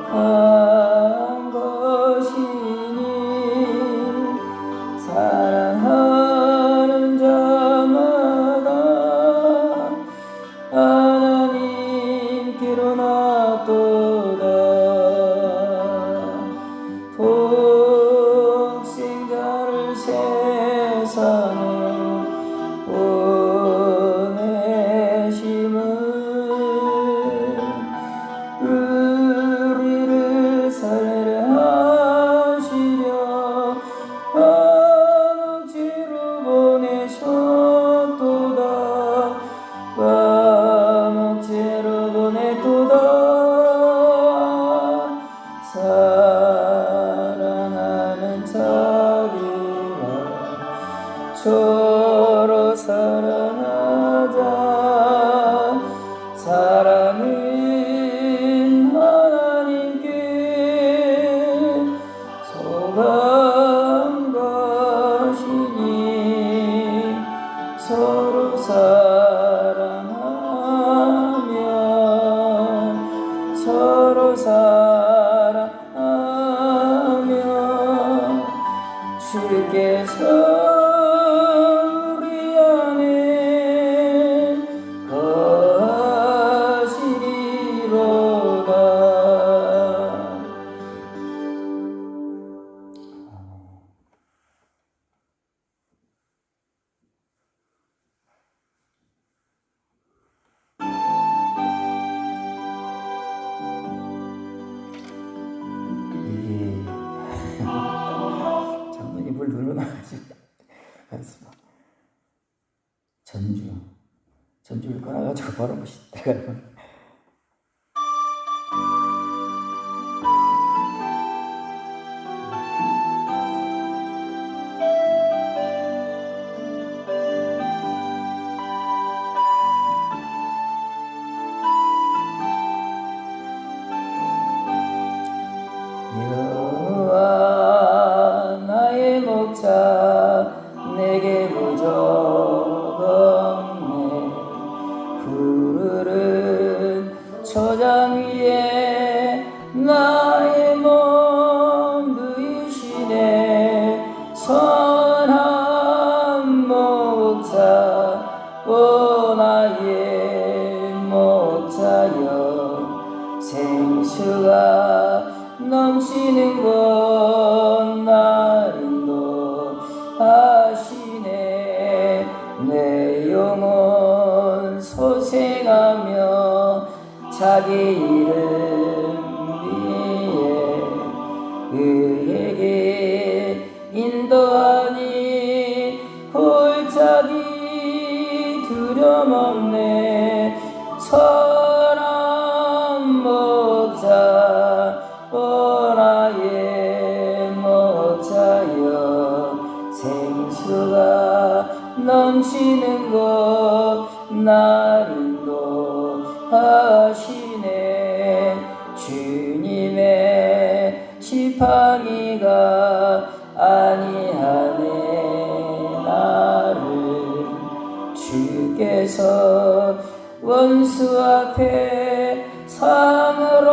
속한 것이니 사랑하는 자마다 하나님께로 나도다. 독생자를 세상에 보내심은 우리를 살려 하시려 왕옥지로 보내셨도다. 왕옥지로 보내도다. 사랑하는 자들아 서로 사랑하자. 사랑은 하나님께 속한 것이니 서로 사랑하면 서로 사랑하면 주께서 우리 안에 거하시리로다. 이게 장문이 물 눌러놔가지고 전주를 꺼놔가지고 바로 멋있다. 여호와 나의 목자 내게 부족 없네. 푸르른 초장 위에 나의 몸 누이시네. 선한 목자 오 나의 목자여 생수가 넘치는 곳 날 인도하시네. 내 영혼 소생하며 자기 이름 위에 그에게 인도하니 골짜기 두려움 없네. 선한 목자 오 나의 목자여 생수가 넘치는 곳 날 인도하시네. 주님의 지팡이가 아니하네. 나를 주께서 원수 앞에 상으로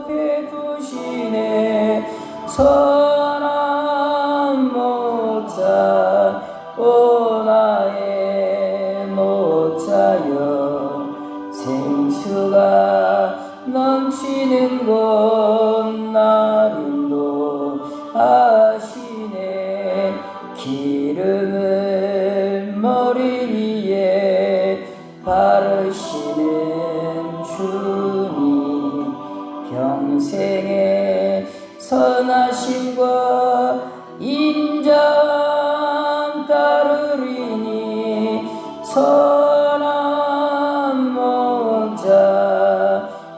베푸시네. 선한 목자 오 나의 목자여 생수가 넘치는 곳 날 인도하시네. 기름을 머리 위에 바르시는 주님 평생의 선하심과 인자함 따르리니. 선한 목자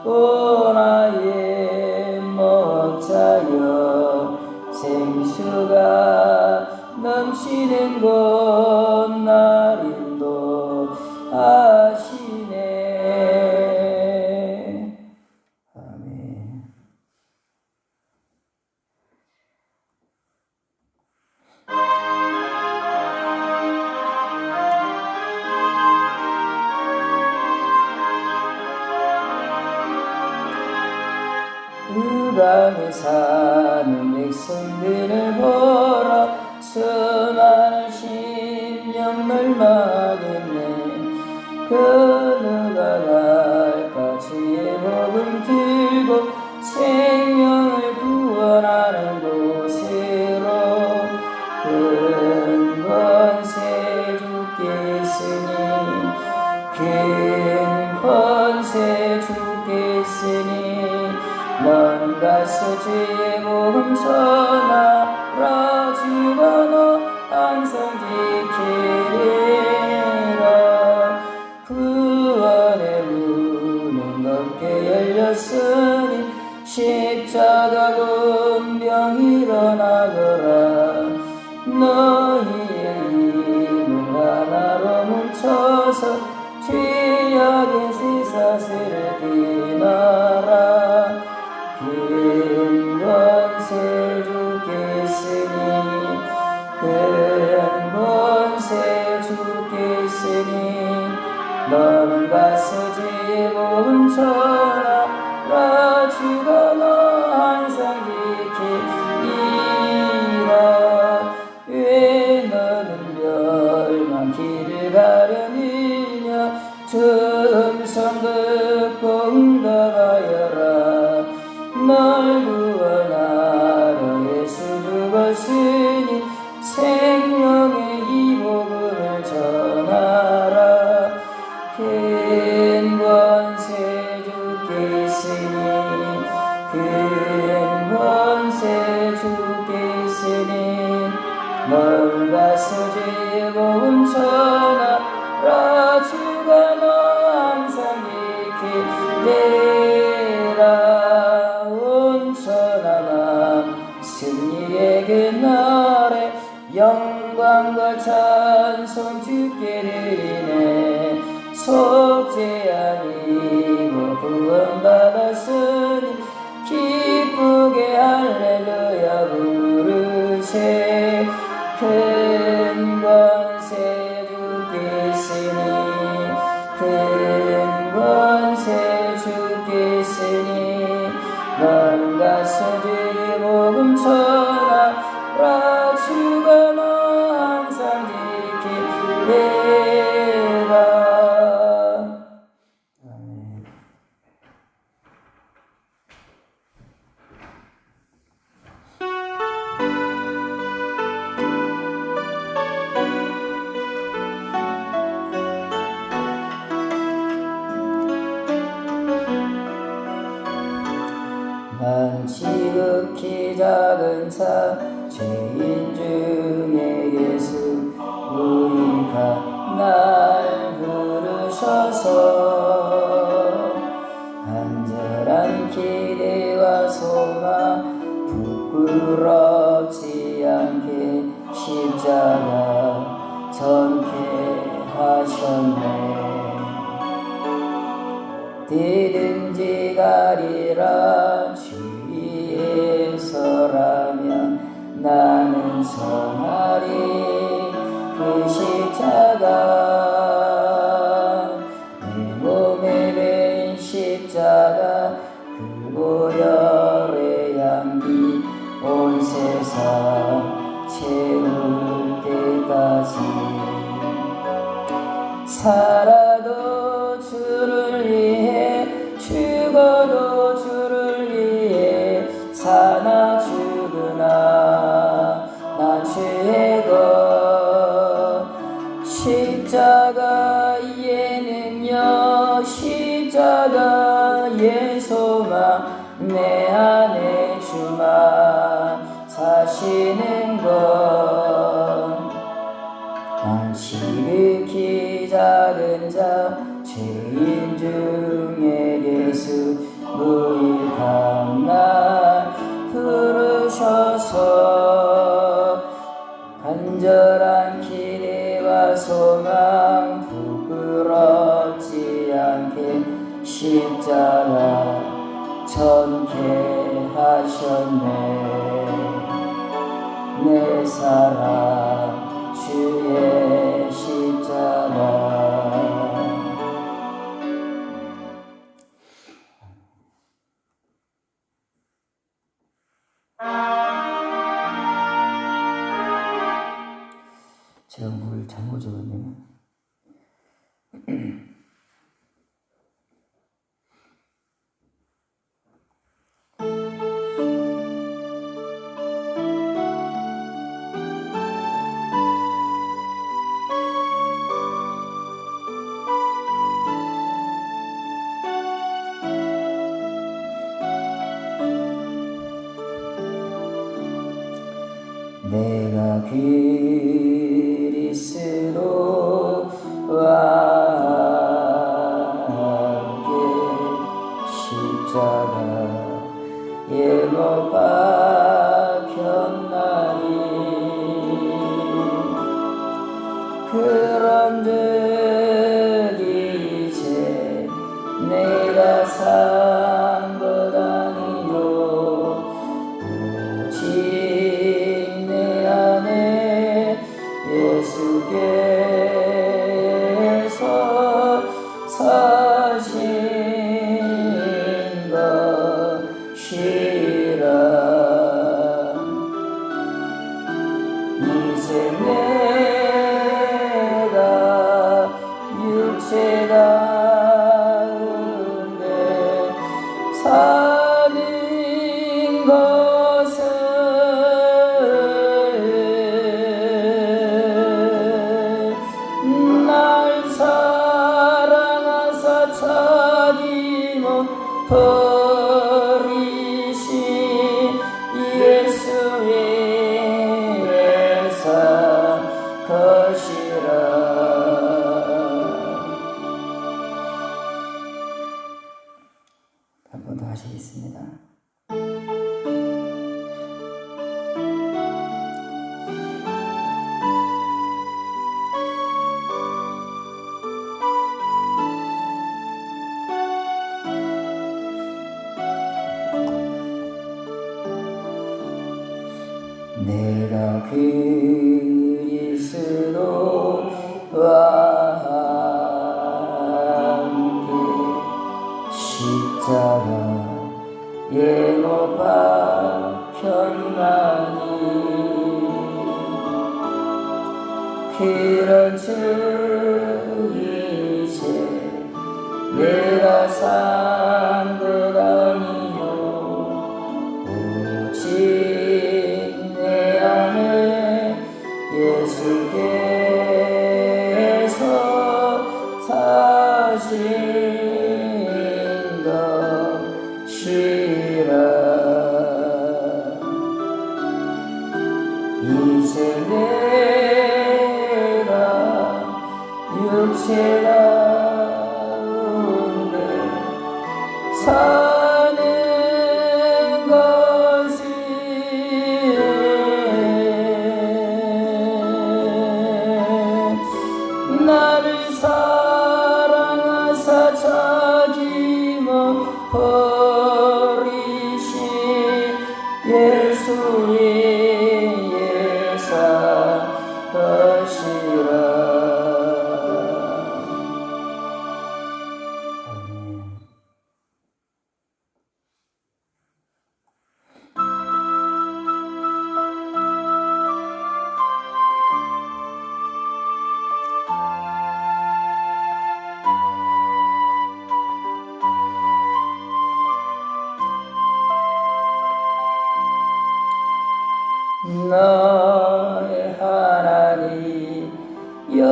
오 나의 목자여 생수가 넘치는 곳 날 인도하시네. 아멘. 죽음감에 사는 백성들을 보러 수많은 심령 멸망했네. 그 누가 갈까 주의 복음 들고 생명을 구원하는 곳으로. 큰 권세 주께 있으니 큰 권세 주께 있으니 너는 가서 주의 복음 전하라. 주가 너 항상 지키리라. 구원의 문은 넓게 열렸으니 십자가 군병 일어나거라. 너희의 힘을 하나로 뭉쳐서 죄악의 쇠사슬을 끊어라. 큰 권세 주께 있으니 큰 권세 주께 있으니 너는 가서 주의 복음 전하라. 주가 너 항상 지키리라. 왜 너는 멸망길을 가려느냐. 주 음성 듣고 응답하여라. 널 구원하러 예수 죽었으니 생명의 이 복음을 전하라. 큰 권세 주께 있으니 큰 권세 주께 있으니 널 가서 주의 복음 전하라. 주가 너 항상 지키리라. 온 천하가 승리의 그날에 영광과 찬송 주께 드리네. 속죄 아니고 구원받았으니 기쁘게 할렐루야 부르세. 큰 권세 주께 있으니 큰 권세 주께 있으니 너는 가서 주의 복음 전하라. 주가 너 항상 지키리라. 난 지극히 작은 자 죄인 중에 예수 우리가 날 부르셔서 간절한 기대와 소망 부끄럽지 않게 십자가 전케 하셨네. 어디든지 가리라. 주위에서라면 나는 전하리. 그 십자가 내 몸에 맨 십자가 그 보혈의 향기 온 세상 채울 때까지 살아도 주를 위해 죽어도 주를 위해 사나 죽으나 난 주의 것. 십자가의 능력 십자가의 소망 내 안에 주만 사시는 것. 난 지극히 작은 자 죄인 중에 예수 무익한 날 부르셔서 간절한 기대와 소망 부끄럽지 않게 십자가 전케 하셨네. 내 사랑 주의 십자가. 잘못 적었네요. 내가 그리스도와 함께 십자가에 못 박혔나니 그런즉 이제 내가 산 것 아니요 오직 예수께서 사신 것이라 이제 내가 육체 가운데 사는 것은 날 사랑하사 찾기 못 버리신 예수의 산 것이라. 한 번 더 하시겠습니다. 내가 그리스도와 함께 십자가에 못 박혔나니 그런즉 이제 내가 산 것 아니요 오직 예수께서 사신 것이라. 이제 내가 육체 가운데 사는 것은 나를 사랑하사 찾기 못 버리신 예수의 산 것이라. 너의 하나님 여호와가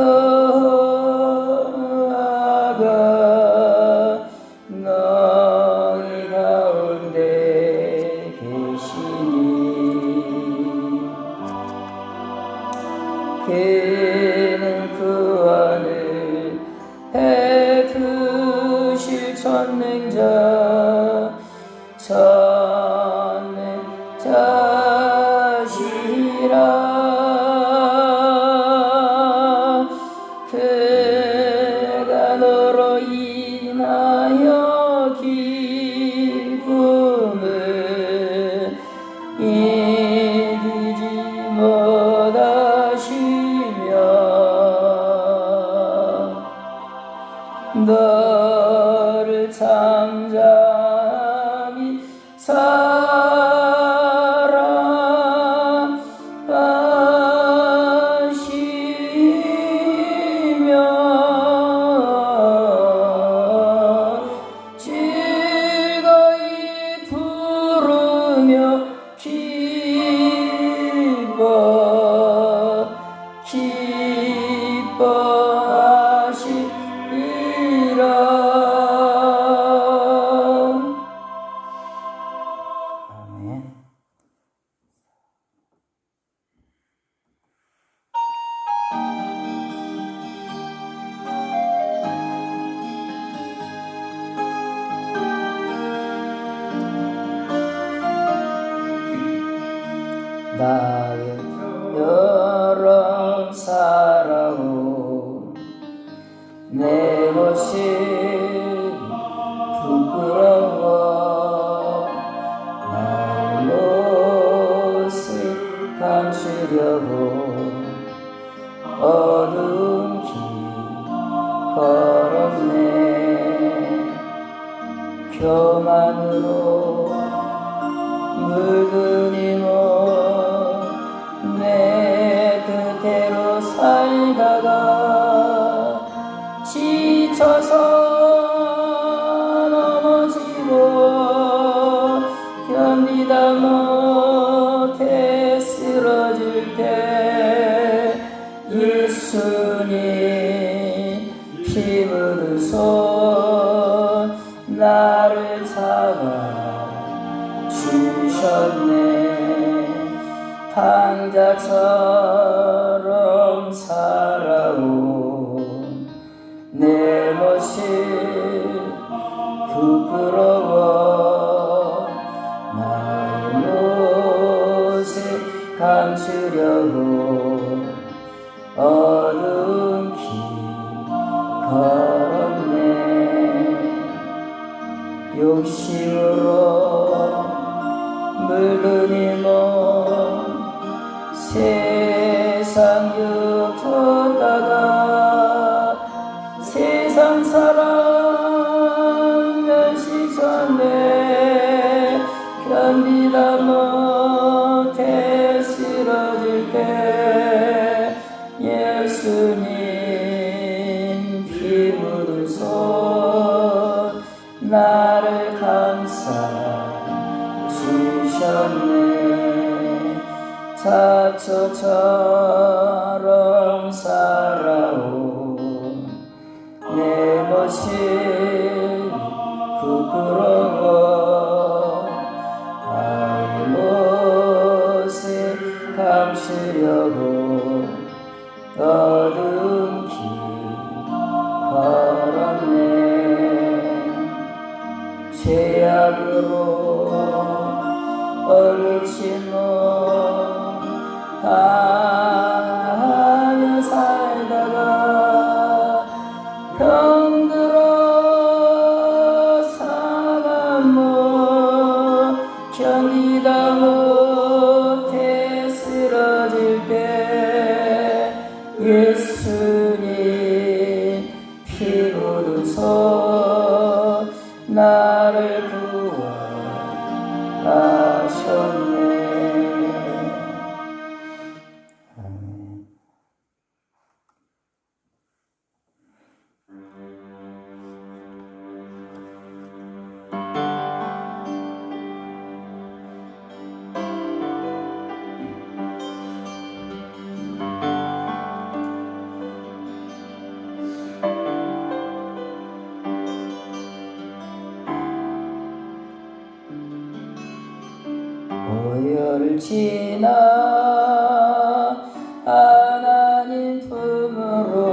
너희 가운데 계시니 그는 구원을 베푸실 전능자시라. 그가 너로 인하여 기쁨을 이기지 못하시며 너를 잠잠히 사랑하시니 기뻐하시리라. 아멘. 나의 여러 살아온 내 모습 부끄러워 나의 모습 감추려고 어두운 길 걸었네. 교만으로 물든 힘은 내 뜻대로 살다가 지쳐서 넘어지고 견디다 못해 쓰러질 때 예수님 피 묻은 손 나를 잡아 주셨네. 당자처럼 살아온 내 모습 부끄러워 나의 모습 감추려고 어두운 길 걸었네. 욕심으로 물든 힘은 세상 유토다가 세상 사랑 멸시 전에 견디다 못해 쓰러질 때 예수님 피 묻은 손 나를 감싸 주셨네. 잡초처럼 살아온 내 모습 부끄러워 나의 모습 감추려고 어두운 길 걸었네. 죄악으로 얼룩진 하며 살다가 병들어 상한 몸 견디다 못해 쓰러질 때 예수님 피 묻은 손 나를 구원하셨네. 보혈을 지나 하나님 품으로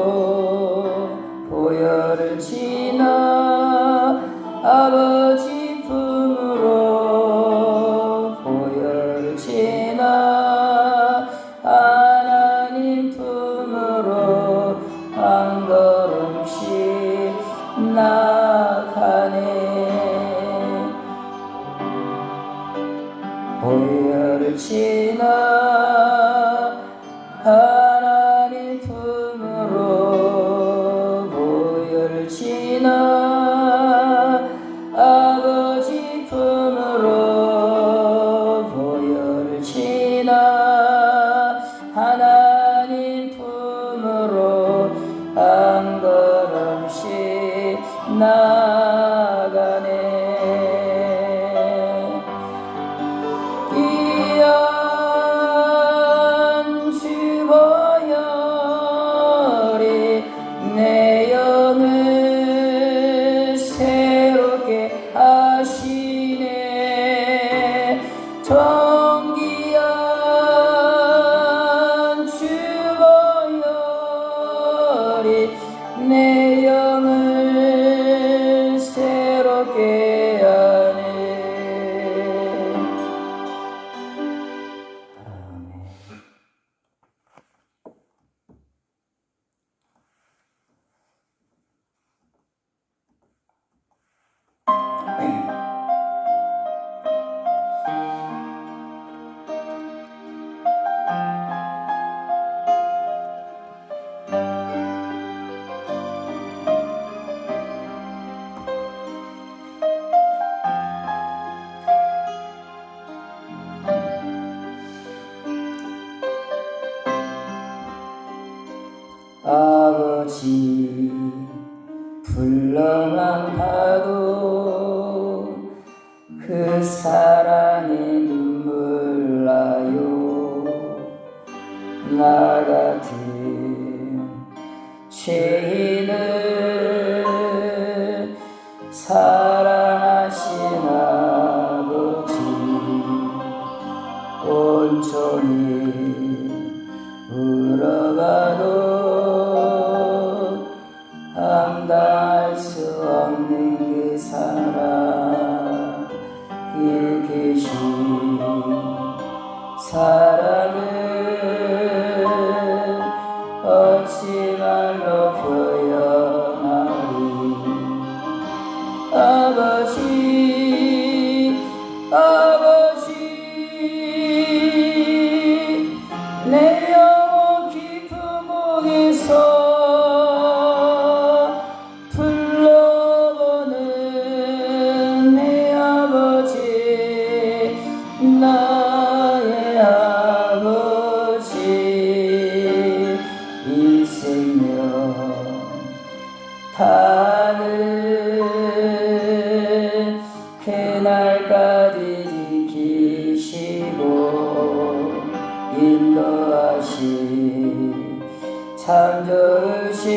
보혈을 지나 아버지 품으로 보혈을 지나 하나님 품으로 한 걸음씩 나가네. 보혈을 지나 하나님 품으로 보혈을 지나 아버지 품으로 보혈을 지나 하나님 품으로 한 걸음씩 나가네. 귀한 주보여 아버지 불러만 봐도 그 사랑에 눈물 나요. 나 같은 죄인을 사랑하신 아버지 온종일 울어봐도 감당할 수 없는 그 사랑, 그 계신 사랑을 어찌 말로 표현하리. 아버지 아버지 내 영혼 깊은 곳에서 불러보는 내 아버지 나의 아버지 이 생명 다는 그날까지 지키시고 인도하시 참 좋으신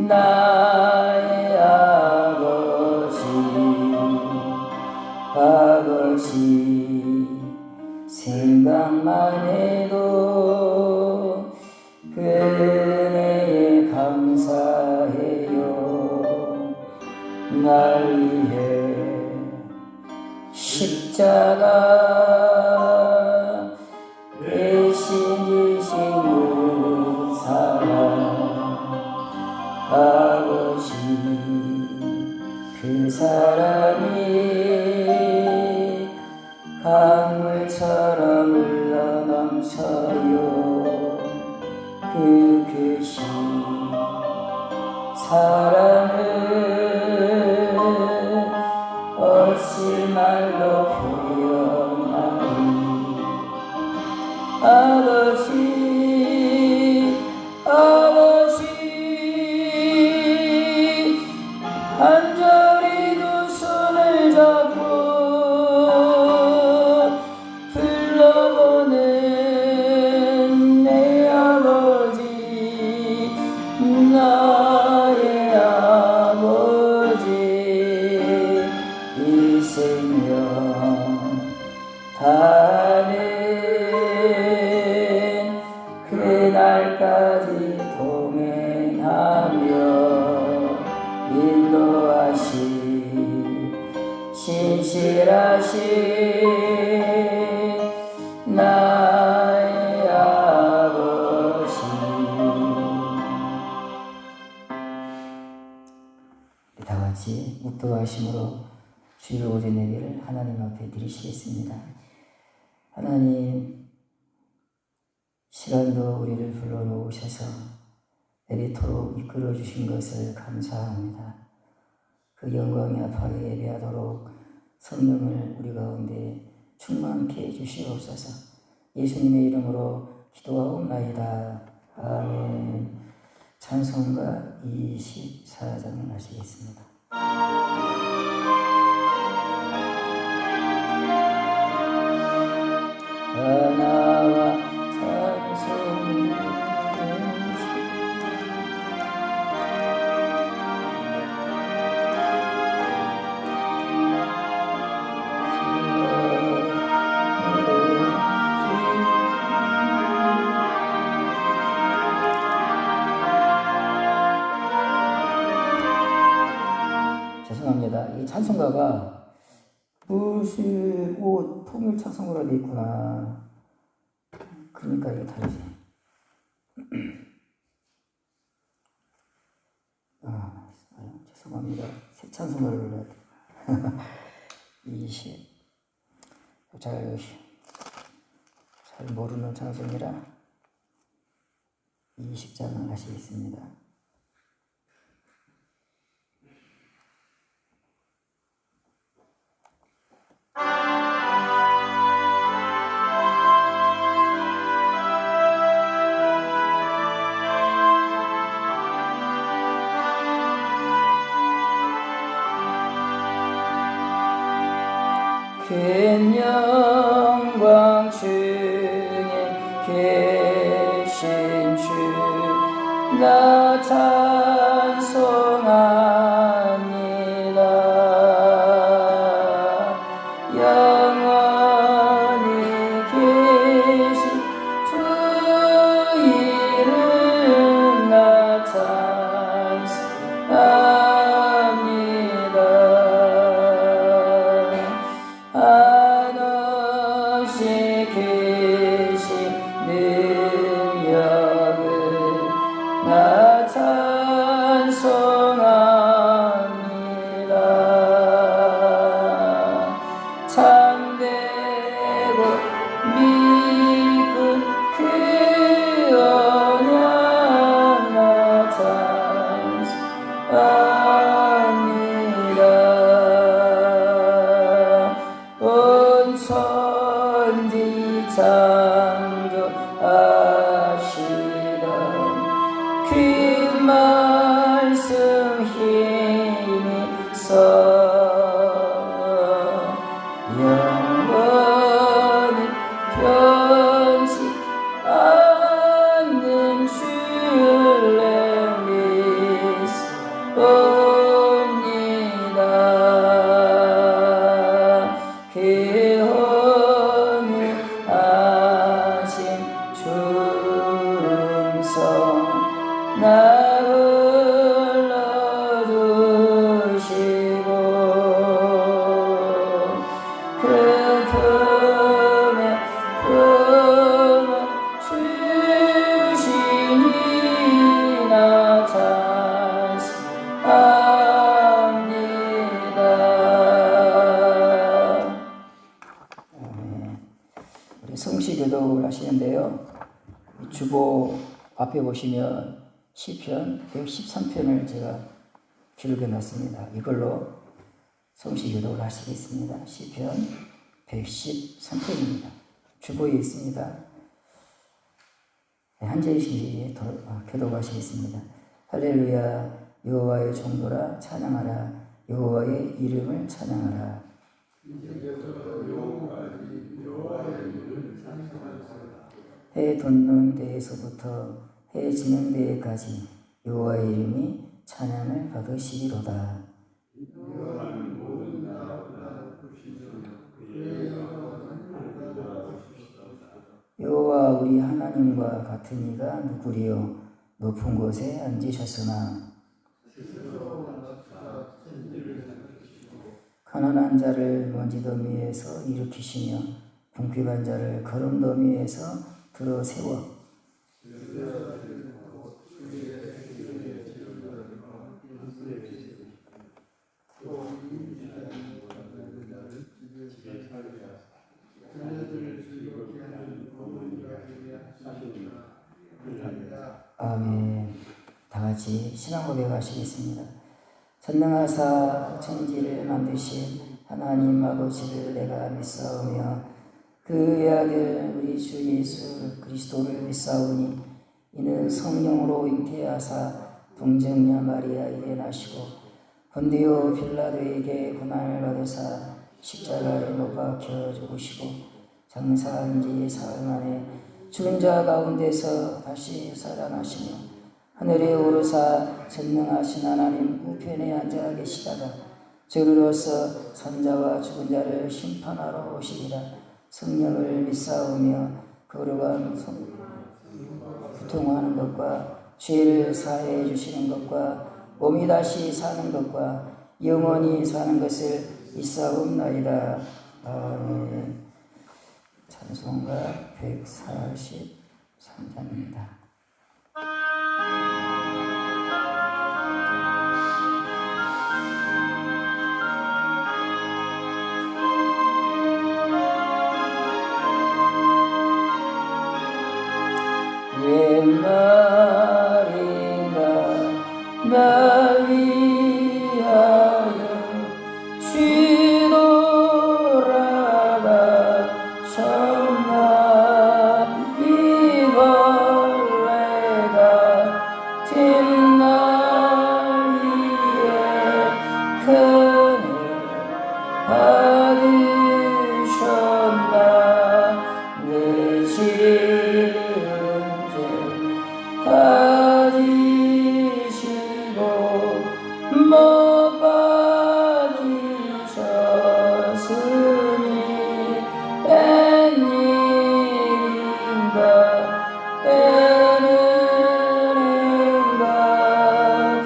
나의 아버지 아버지 생각만 해도 그 은혜에 감사해요. 날 위해 십자가 대신 지신 그 사랑 아버지 그 사랑이 강물처럼 흘러넘쳐요. 그 크신 사랑을 어찌 말로 표현하리. 아버지 아버지 간절히 두 손을 잡고 불러보는 내 아버지 나의 아버지 이 생명 다는 그날까지 동행하며 인도하시 신실하신 나의 아버지. 다 같이 묵도하심으로 주일 오전 예배를 하나님 앞에 드리시겠습니다. 하나님, 시간도 우리를 불러놓으셔서 예배토록 이끌어 주신 것을 감사합니다. 그 영광이 앞하게 예배하도록 성령을 우리 가운데 충만케 해주시옵소서. 예수님의 이름으로 기도하옵나이다. 아멘. 찬송가 24장을 하시겠습니다. 나와 찬송 죄송합니다. 이 찬송가가 무엇이고 통일 찬송가로 되어 있구나. 그러니까 이게 다르지. 죄송합니다. 새 찬송가를 불러야 돼. 20. 잘 모르는 찬송이라 20장을 하시겠습니다. 영광 중에 계신 주 나 찬송합니다. 영원히 계신 주 이름 나 찬송합니다. 한없이 계신 능력을 나 찬송합니다. 참되고 믿은 그 언약 나 찬송합니다. 온 천지 창조하시던 그 말씀 힘이 써 영원히 변치 않는 주를 믿습니다. 그 헌유하신 충성 나 불러두시고 그 품에 주시니 나 찬송합니다. 우리 성시교독을 하시는데요. 주보 앞에 보시면 시편 113편을 제가 기록해 놨습니다. 이걸로 성시교독을 하시겠습니다. 시편 113편입니다. 주보에 있습니다. 한 절씩 교독하시겠습니다. 할렐루야 여호와의 종도라 찬양하라 여호와의 이름을 찬양하라. 해 돋는 데에서부터 해 지는 데까지 여호와의 이름이 찬양을 받으시리로다. 여호와 우리 하나님과 같은 이가 누구리요 높은 곳에 앉으셨으나 가난한 자를 먼지더미에서 일으키시며 궁핍한 자를 거름더미에서 들어 세워 아멘. 다같이 신앙 고백하시겠습니다. 전능하사 천지를 만드신 하나님 아버지를 내가 믿사오며 그의 아들 우리 주 예수 그리스도를 믿사오니 이는 성령으로 잉태하사 동정녀 마리아에게 나시고 본디오 빌라도에게 고난을 받으사 십자가에 못 박혀 죽으시고 장사한 지 사흘 만에 죽은 자 가운데서 다시 살아나시며 하늘에 오르사 전능하신 하나님 우편에 앉아 계시다가 저리로서 산자와 죽은 자를 심판하러 오시리라. 성령을 믿사오며 거룩한 고통하는 것과 죄를 사해 주시는 것과 몸이 다시 사는 것과 영원히 사는 것을 믿사옵나이다. 아멘. 찬송가 143장입니다. 웬 말인가 날 위하여 뒤돌아가셨나 이걸 가지시고 못 박히셨으니 웬일인가 애는인가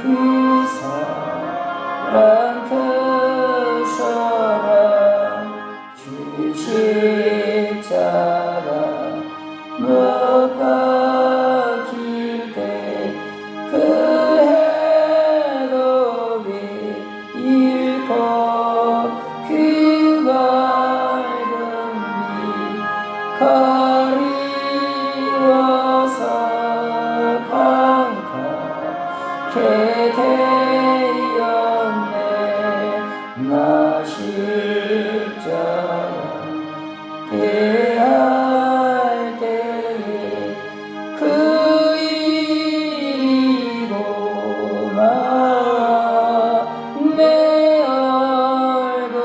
그 사랑 크셔라 주 십자가 못 박힐 때 그 해도 잃고 그 밝은 빛 가리워서 감격해 되었네 나 십자가 대할 때에 그 일이고만 내 얼굴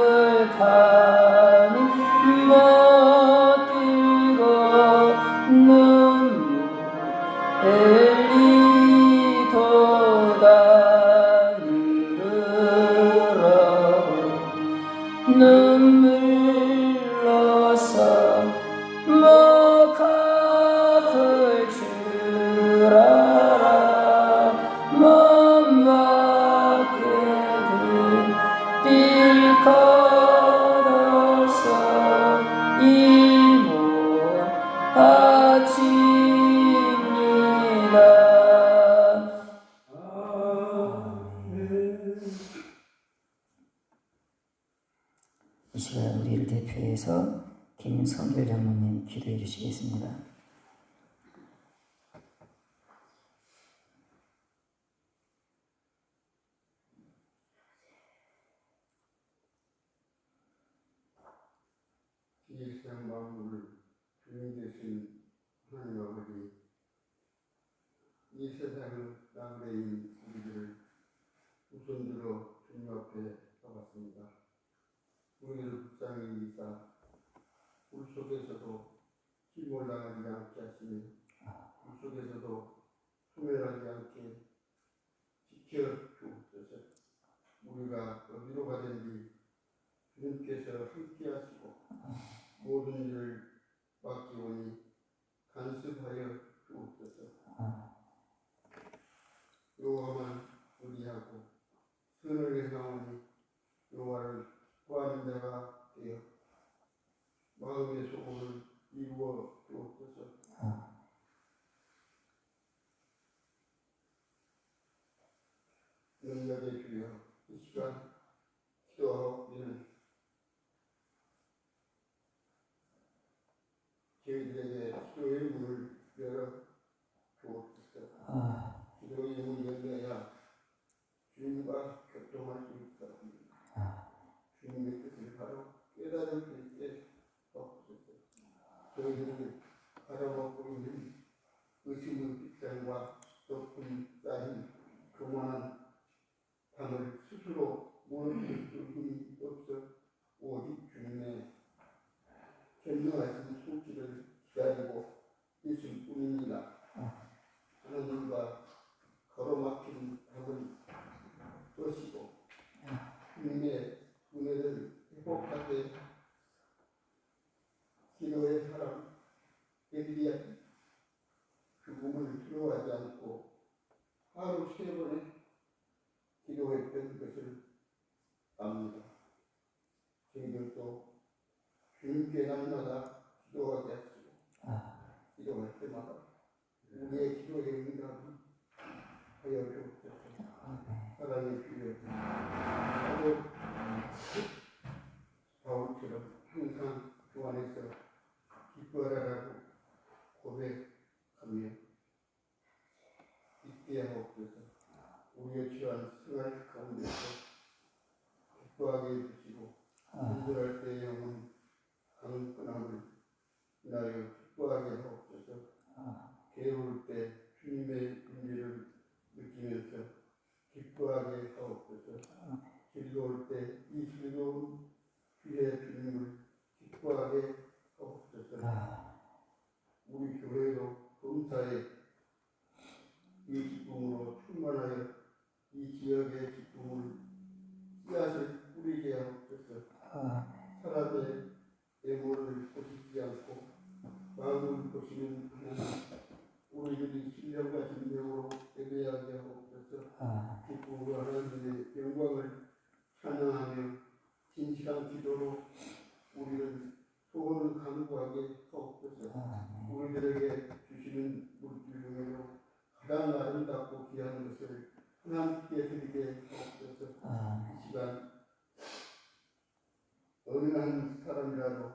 감히 못 들고 눈물 흘리도다 이르러 눈물로써 못 갚을 줄 알아 못 받게도 빌 것 없어 이 못 바칩니다. 이 시간 우리를 대표해서 김성길 장로님 기도해 주시겠습니다. 이 세상 만물을 주인 되신 하나님 아버지, 이 세상을 나그네인 우리들을 우선 들어 주님 앞에 나왔습니다. 우리를 불쌍히 여기사 물 속에서도 침몰당하지 않게 하시며 물 속에서도 소멸하지 않게 지켜주옵소서. 우리가 어디로 가든지 주님께서 함께 하시고 모든 일을 맡기오니 간섭하여 주옵소서. 여호와만 의지하고 선을 행하오니 여호와를 구하는 자가 되어 마음의 소원을 이루어 주옵소서. 능력의 주여, 이 시간 기도하옵기는 저희들에게 기도의 문을 열어 주옵소서. 기도의 문이 열려야 주님과 교통할 수 있습니다. 주님의 뜻을 바로 깨달을 수 있게 하옵소서. 저희들이 바라보고 있는 의심의 빗장과 높은 쌓인 교만한 담을 스스로 무너뜨릴 수 힘이 없어 오직 주님의 현명하신 손길을 기다리고 있을 뿐입니다. 하나님과 가로막힌 담을 떠시고 주님의 은혜를 회복하게 기도의 사람 엘리야 죽음을 두려워하지 않고 하루 3번에 기도했던 것을 압니다. 저희들도 주님께 날마다 기도하게 하시고 기도할 때마다 우리의 기도의 응답을 하여 주옵소서. 사랑의 주여, 사도 바울처럼 항상 주 안에서 기뻐하라고 고백하며 있게 하옵소서. 우리의 취한 생활 가운데서 기뻐하게 해주시고 힘들할 때의 영혼 강건함을 인하여 기뻐하게 하옵소서. 괴로울 때 주님의 은혜를 느끼면서 기뻐하게 하옵소서. 즐거울 때 이 즐거운 주의 주님을 기뻐하게 하옵소서. 우리 교회도 범사에 기쁨으로 충만하여 이 지역의 기쁨을 씨앗을 뿌리게 하옵소서. 사람의 애모를 보시지 않고 마음을 보시는 하나님, 우리들이 신령과 진정으로 예배하게 하옵소서. 기쁨으로 하나님의 영광을 찬양하며 진실한 기도로 우리를 소원을 간구하게 하옵소서. 우리들에게 주시는 물질 중에서 가장 아름답고 귀한 것을 하나님께 드리게 하옵소서. 이 시간 어느 한 사람이라도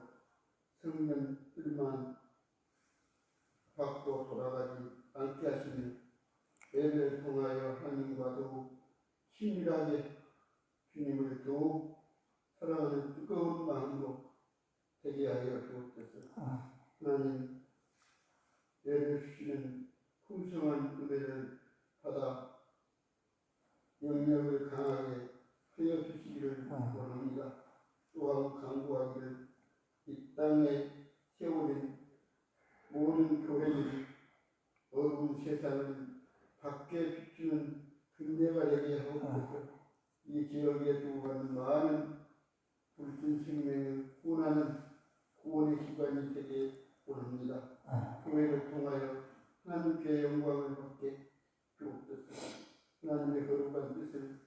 성령들만 받고 돌아가지 않게 하시며 예배를 통하여 하나님과 더욱 친밀하게 주님을 더욱 사랑하는 뜨거운 마음으로 되게 하여 주옵소서. 하나님, 예배 주시는 풍성한 은혜를 받아 영역을 강하게 하여 주시기를 원합니다. 또한 간구하기를 이 땅에 세워진 모든 교회들이 어두운 세상을 밖에 비추는 근대가 되게 하옵소서. 이 지역에 두고가는 많은 불신 생명을 구원하는 구원의 기관이 되게 원합니다. 교회를 통하여 하나님께 영광을 받게 주옵소서. 하나님의 거룩한 뜻을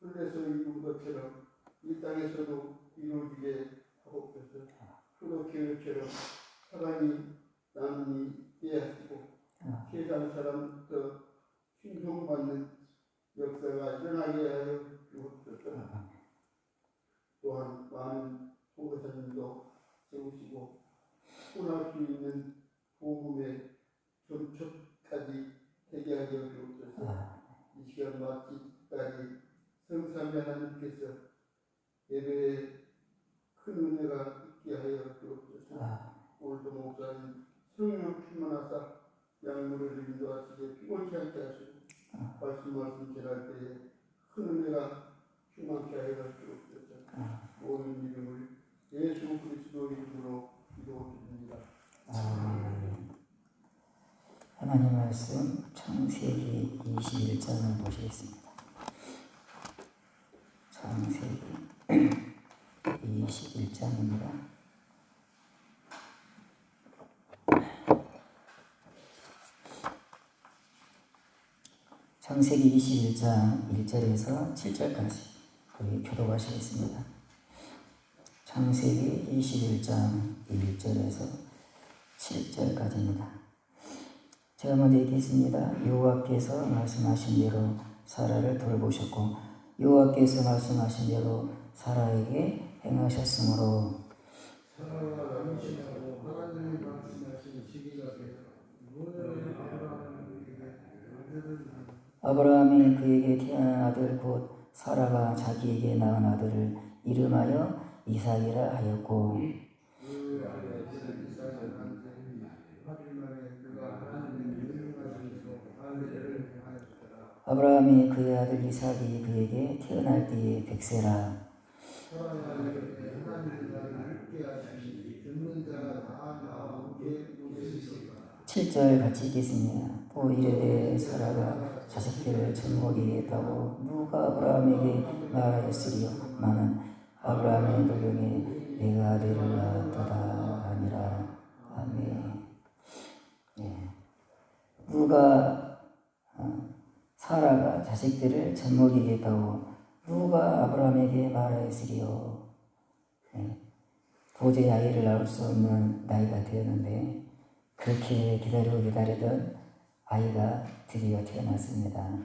흘려서 이룬 것처럼 이 땅에서도 이루어지게 하옵소서. 초록교회처럼 사랑이 나누게 하시고 세상 사람부터 칭송받는 역사가 일어나게 하여 주옵소서. 또한 많은 보호사님도 세우시고 혼할 수 있는 복음의 전초까지 되게 하여 주옵소서. 이 시간 마치까지 성삼위 하나님께서 예배에 큰 은혜가 있게 하여 주옵소서. 오늘도 목사님 성령 충만하사 양무를 인도하시게 피곤치 않게 하시고 말씀 전할 때에 큰 은혜가 충만케 하여 주옵소서. 모든 이름을 예수 그리스도 이름으로 기도드립니다. 하나님 말씀 창세기 21장을 보시겠습니다. 창세기 21장입니다. 창세기 21장 1절에서 7절까지 우리 교독하시겠습니다. 창세기 21장 1절에서 7절까지입니다. 제가 먼저 읽겠습니다. 여호와께서 말씀하신 대로 사라를 돌보셨고 여호와께서 말씀하신 대로 사라에게 행하셨으므로 사라가 임신하고 하나님이 말씀하신 시기가 되어 아브라함이 그에게 태어난 아들 곧 사라가 자기에게 낳은 아들을 이름하여 이삭이라 하였고 아브라함이 그의 아들 이삭이 그에게 태어날 때에 백세라. 7절 같이 읽겠습니다. 또 이르되 사라가 자식들을 젖먹이게 했다고 누가 아브라함에게 말하였으리요. 나는 아브라함의 노경에 내가 아들을 낳았도다 하니라. 아멘. 네. 누가 사라가 자식들을 젖먹이게 했다고 누가 아브라함에게 말하였으리요. 네. 도저히 아이를 낳을 수 없는 나이가 되었는데 그렇게 기다리던 아이가 드디어 태어났습니다.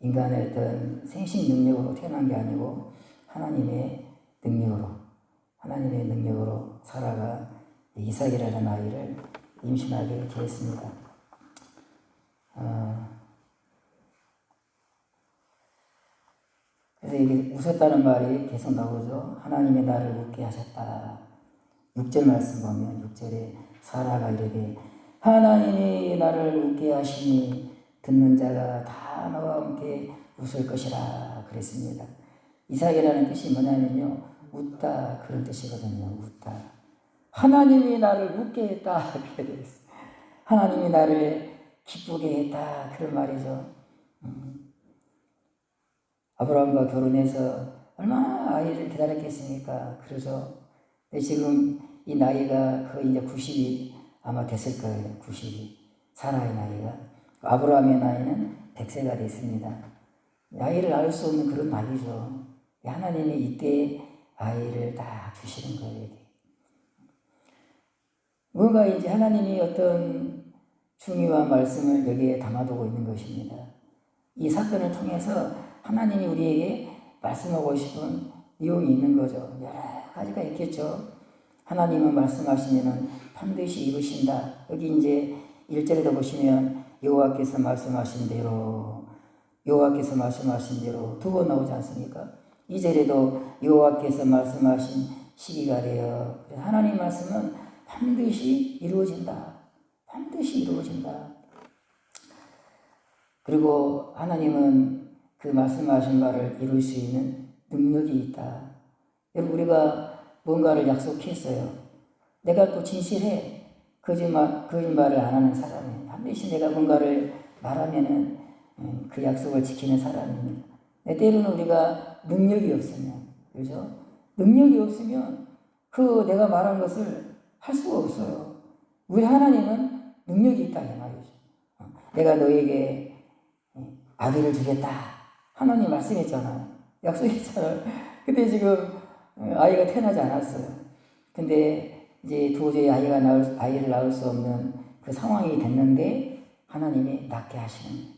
인간의 어떤 생식 능력으로 태어난 게 아니고 하나님의 능력으로 사라가 이삭이라는 아이를 임신하게 되었습니다. 그래서 이게 웃었다는 말이 계속 나오죠. 하나님이 나를 웃게 하셨다. 6절 말씀 보면 6절에 사라가 이르되 하나님이 나를 웃게 하시니 듣는 자가 다 나와 함께 웃을 것이라 그랬습니다. 이삭이라는 뜻이 뭐냐면요, 웃다 그런 뜻이거든요. 웃다. 하나님이 나를 웃게 했다. 그렇게 되어 있어요. 하나님이 나를 기쁘게 했다. 그런 말이죠. 아브라함과 결혼해서 얼마나 아이를 기다렸겠습니까? 그러죠. 근데 지금 이 나이가 거의 이제 90이 아마 됐을 거예요. 90이. 사라의 나이가. 아브라함의 나이는 100세가 됐습니다. 아이를 낳을 수 없는 그런 나이죠. 하나님이 이때 아이를 다 주시는 거예요. 뭔가 이제 하나님이 어떤 중요한 말씀을 여기에 담아두고 있는 것입니다. 이 사건을 통해서 하나님이 우리에게 말씀하고 싶은 내용이 있는 거죠. 여러 가지가 있겠죠. 하나님은 말씀하시면은 반드시 이루신다. 여기 이제 1절에도 보시면 여호와께서 말씀하신 대로 두 번 나오지 않습니까? 2절에도 여호와께서 말씀하신 시기가 되어 하나님 말씀은 반드시 이루어진다. 반드시 이루어진다. 그리고 하나님은 그 말씀하신 바를 이룰 수 있는 능력이 있다. 여러분 우리가 뭔가를 약속했어요. 내가 또 진실해. 거짓말을 안 하는 사람이에요. 반드시 내가 뭔가를 말하면은 그 약속을 지키는 사람입니다. 때로는 우리가 능력이 없으면, 그죠? 능력이 없으면 그 내가 말한 것을 할 수가 없어요. 우리 하나님은 능력이 있다 이 말이죠. 내가 너에게 아들을 주겠다. 하나님 말씀했잖아요. 약속했잖아요. 근데 지금 아이가 태어나지 않았어요. 근데 이제 도저히 아이를 낳을 수 없는 그 상황이 됐는데 하나님이 낳게 하시는 거예요.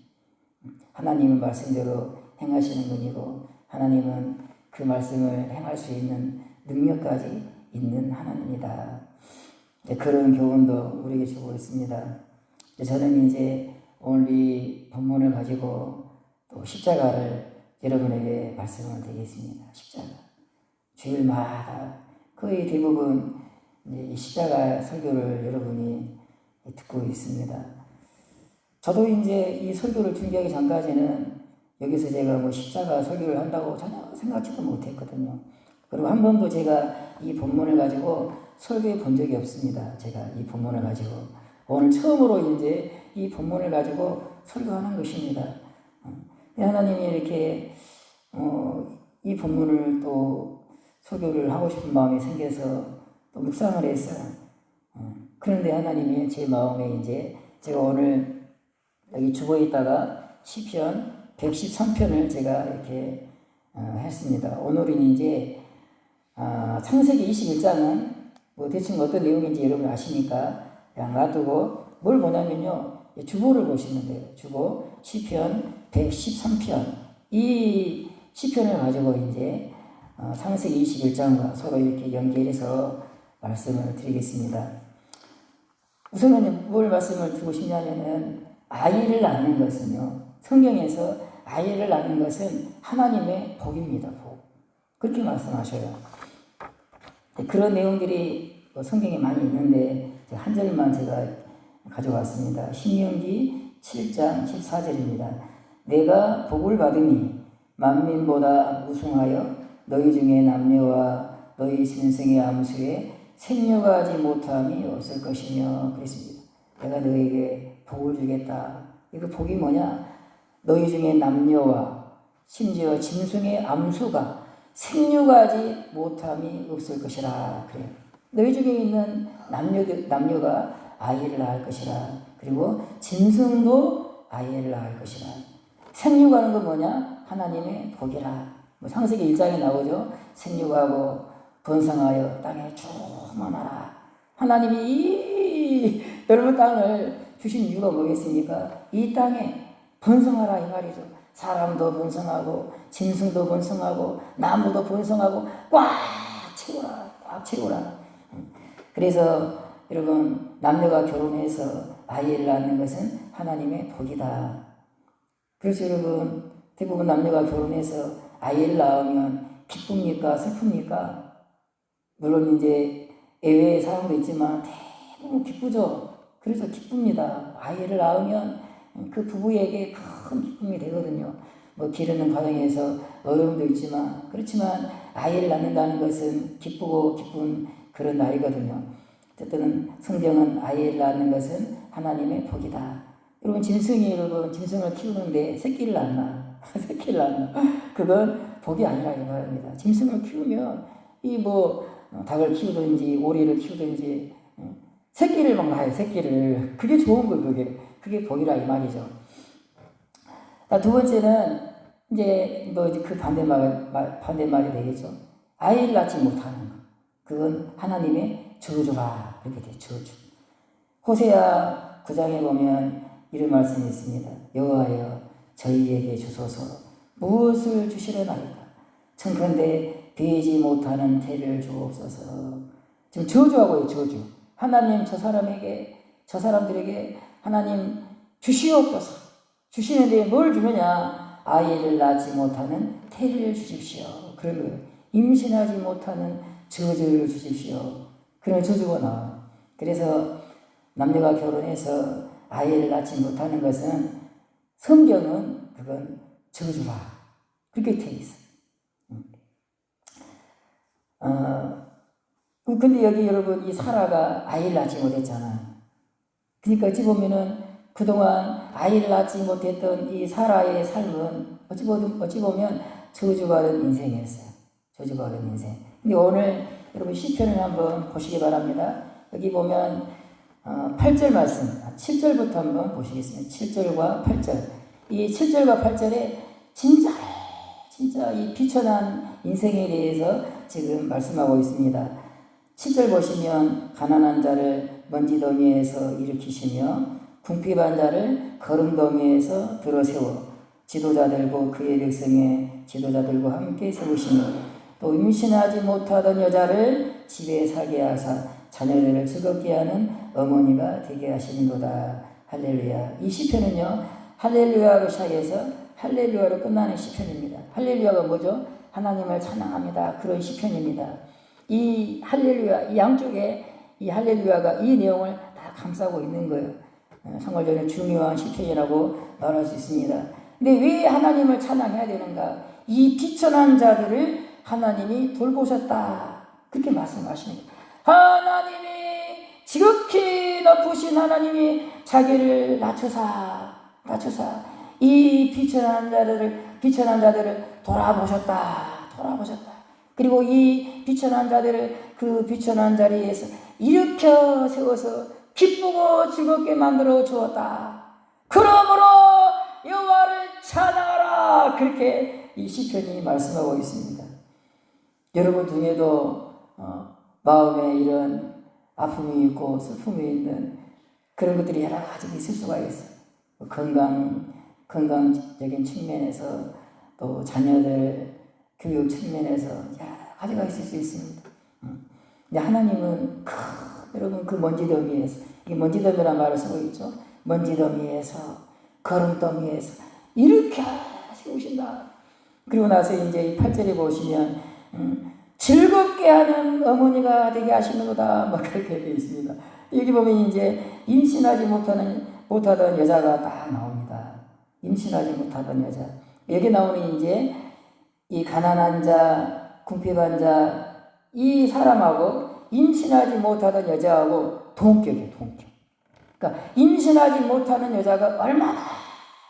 하나님은 말씀대로 행하시는 분이고 하나님은 그 말씀을 행할 수 있는 능력까지 있는 하나님이다. 그런 교훈도 우리에게 주고 있습니다. 저는 이제 오늘 이 본문을 가지고 또 십자가를 여러분에게 말씀을 드리겠습니다. 십자가. 주일마다 거의 대부분 이 십자가 설교를 여러분이 듣고 있습니다. 저도 이제 이 설교를 준비하기 전까지는 여기서 제가 뭐 십자가 설교를 한다고 전혀 생각지도 못했거든요. 그리고 한 번도 제가 이 본문을 가지고 설교해 본 적이 없습니다. 제가 이 본문을 가지고 오늘 처음으로 이제 이 본문을 가지고 설교하는 것입니다. 하나님이 이렇게 이 본문을 또 설교를 하고 싶은 마음이 생겨서 또 묵상을 했어요. 그런데 하나님이 제 마음에 이제 제가 오늘 여기 주보에 있다가 시편 113편을 제가 이렇게 했습니다. 오늘은 이제 창세기 21장은 뭐 대충 어떤 내용인지 여러분 아시니까 그냥 놔두고 뭘 보냐면요. 주보를 보시면 돼요. 주보 시편 113편 이 시편을 가지고 이제 창세기 21장과 서로 이렇게 연결해서 말씀을 드리겠습니다. 우선은 뭘 말씀을 드리고 싶냐면은 아이를 낳는 것은요. 성경에서 아이를 낳는 것은 하나님의 복입니다. 복. 그렇게 말씀하셔요. 그런 내용들이 성경에 많이 있는데 한 절만 제가 가져왔습니다. 신명기 7장 14절입니다. 내가 복을 받으니 만민보다 우승하여 너희 중에 남녀와 너희 짐승의 암수에 생녀가 하지 못함이 없을 것이며 그랬습니다. 내가 너에게 복을 주겠다. 이거 복이 뭐냐? 너희 중에 남녀와 심지어 짐승의 암수가 생녀가 하지 못함이 없을 것이라 그래요. 너희 중에 있는 남녀가 아이를 낳을 것이라. 그리고 짐승도 아이를 낳을 것이라. 생육하는 건 뭐냐? 하나님의 복이라. 뭐 창세기 1장에 나오죠. 생육하고 번성하여 땅에 충만하라. 하나님이 이 넓은 땅을 주신 이유가 뭐겠습니까? 이 땅에 번성하라 이 말이죠. 사람도 번성하고 짐승도 번성하고 나무도 번성하고 꽉 채우라. 꽉 채우라. 그래서 여러분 남녀가 결혼해서 아이를 낳는 것은 하나님의 복이다. 그래서 여러분 대부분 남녀가 결혼해서 아이를 낳으면 기쁩니까? 슬픕니까? 물론 이제 예외의 사람도 있지만 대부분 기쁘죠. 그래서 기쁩니다. 아이를 낳으면 그 부부에게 큰 기쁨이 되거든요. 뭐 기르는 과정에서 어려움도 있지만 그렇지만 아이를 낳는다는 것은 기쁘고 기쁜 그런 날이거든요. 어쨌든 성경은 아이를 낳는 것은 하나님의 복이다. 여러분 짐승을 키우는데 새끼를 낳나 새끼를 낳나 그건 복이 아니라 이 말입니다. 짐승을 키우면 닭을 키우든지 오리를 키우든지 새끼를 막 낳아요. 새끼를 그게 좋은 거예요. 그게 복이라 이 말이죠. 두 번째는 이제 그 반대말이 되겠죠. 아이를 낳지 못하는 것. 그건 하나님의 저주라 그렇게 돼. 저주. 호세아 9장에 보면 이런 말씀이 있습니다. 여호와여 저희에게 주소서 무엇을 주시려나이까 청컨대 베지 못하는 태를 주옵소서. 지금 저주하고 저주. 하나님 저 사람들에게 하나님 주시옵소서. 주시는데 뭘 주느냐? 아이를 낳지 못하는 태를 주십시오. 그런 거예요. 임신하지 못하는 저주를 주십시오. 그런 저주가 나와요. 그래서 남녀가 결혼해서 아이를 낳지 못하는 것은 성경은 그건 저주라. 그렇게 돼 있어요. 근데 여기 여러분 이 사라가 아이를 낳지 못했잖아요. 그러니까 어찌 보면은 그동안 아이를 낳지 못했던 이 사라의 삶은 어찌 보면 저주받은 인생이었어요. 저주받은 인생. 근데 오늘 여러분 시편을 한번 보시기 바랍니다. 여기 보면 8절 말씀, 7절부터 한번 보시겠습니다. 7절과 8절. 이 7절과 8절에 진짜 이 비천한 인생에 대해서 지금 말씀하고 있습니다. 7절 보시면 가난한 자를 먼지더미에서 일으키시며 궁핍한 자를 거름더미에서 들어세워 지도자들과 그의 백성의 지도자들과 함께 세우시며 또 임신하지 못하던 여자를 집에 살게 하사 자녀들을 즐겁게 하는 어머니가 되게 하시는도다. 할렐루야. 이 시편은요 할렐루야로 시작해서 할렐루야로 끝나는 시편입니다. 할렐루야가 뭐죠? 하나님을 찬양합니다. 그런 시편입니다. 이 할렐루야, 이 양쪽에 이 할렐루야가 이 내용을 다 감싸고 있는 거예요. 정말 저는 중요한 시편이라고 말할 수 있습니다. 근데 왜 하나님을 찬양해야 되는가? 이 비천한 자들을 하나님이 돌보셨다. 그렇게 말씀하시는 거예요. 하나님이 지극히 높으신 하나님이 자기를 낮추사 이 비천한 자들을 돌아보셨다. 그리고 이 비천한 자들을 그 비천한 자리에서 일으켜 세워서 기쁘고 즐겁게 만들어 주었다. 그러므로 여호와를 찬양하라. 그렇게 이 시편이 말씀하고 있습니다. 여러분 중에도 마음에 이런 아픔이 있고 슬픔이 있는 그런 것들이 여러 가지 있을 수가 있어요. 건강적인 측면에서 또 자녀들 교육 측면에서 여러 가지가 있을 수 있습니다. 근데 하나님은 여러분 그 먼지더미에서 이 먼지더미란 말을 쓰고 있죠. 먼지더미에서 거름더미에서 이렇게 세우신다. 그리고 나서 이제 8절에 보시면 즐겁게 하는 어머니가 되게 하시는구나 막 그렇게 되어 있습니다. 여기 보면 이제 임신하지 못하던 여자가 딱 나옵니다. 임신하지 못하던 여자. 여기 나오는 이제 이 가난한 자, 궁핍한 자, 이 사람하고 임신하지 못하던 여자하고 동격이에요, 동격. 그러니까 임신하지 못하는 여자가 얼마나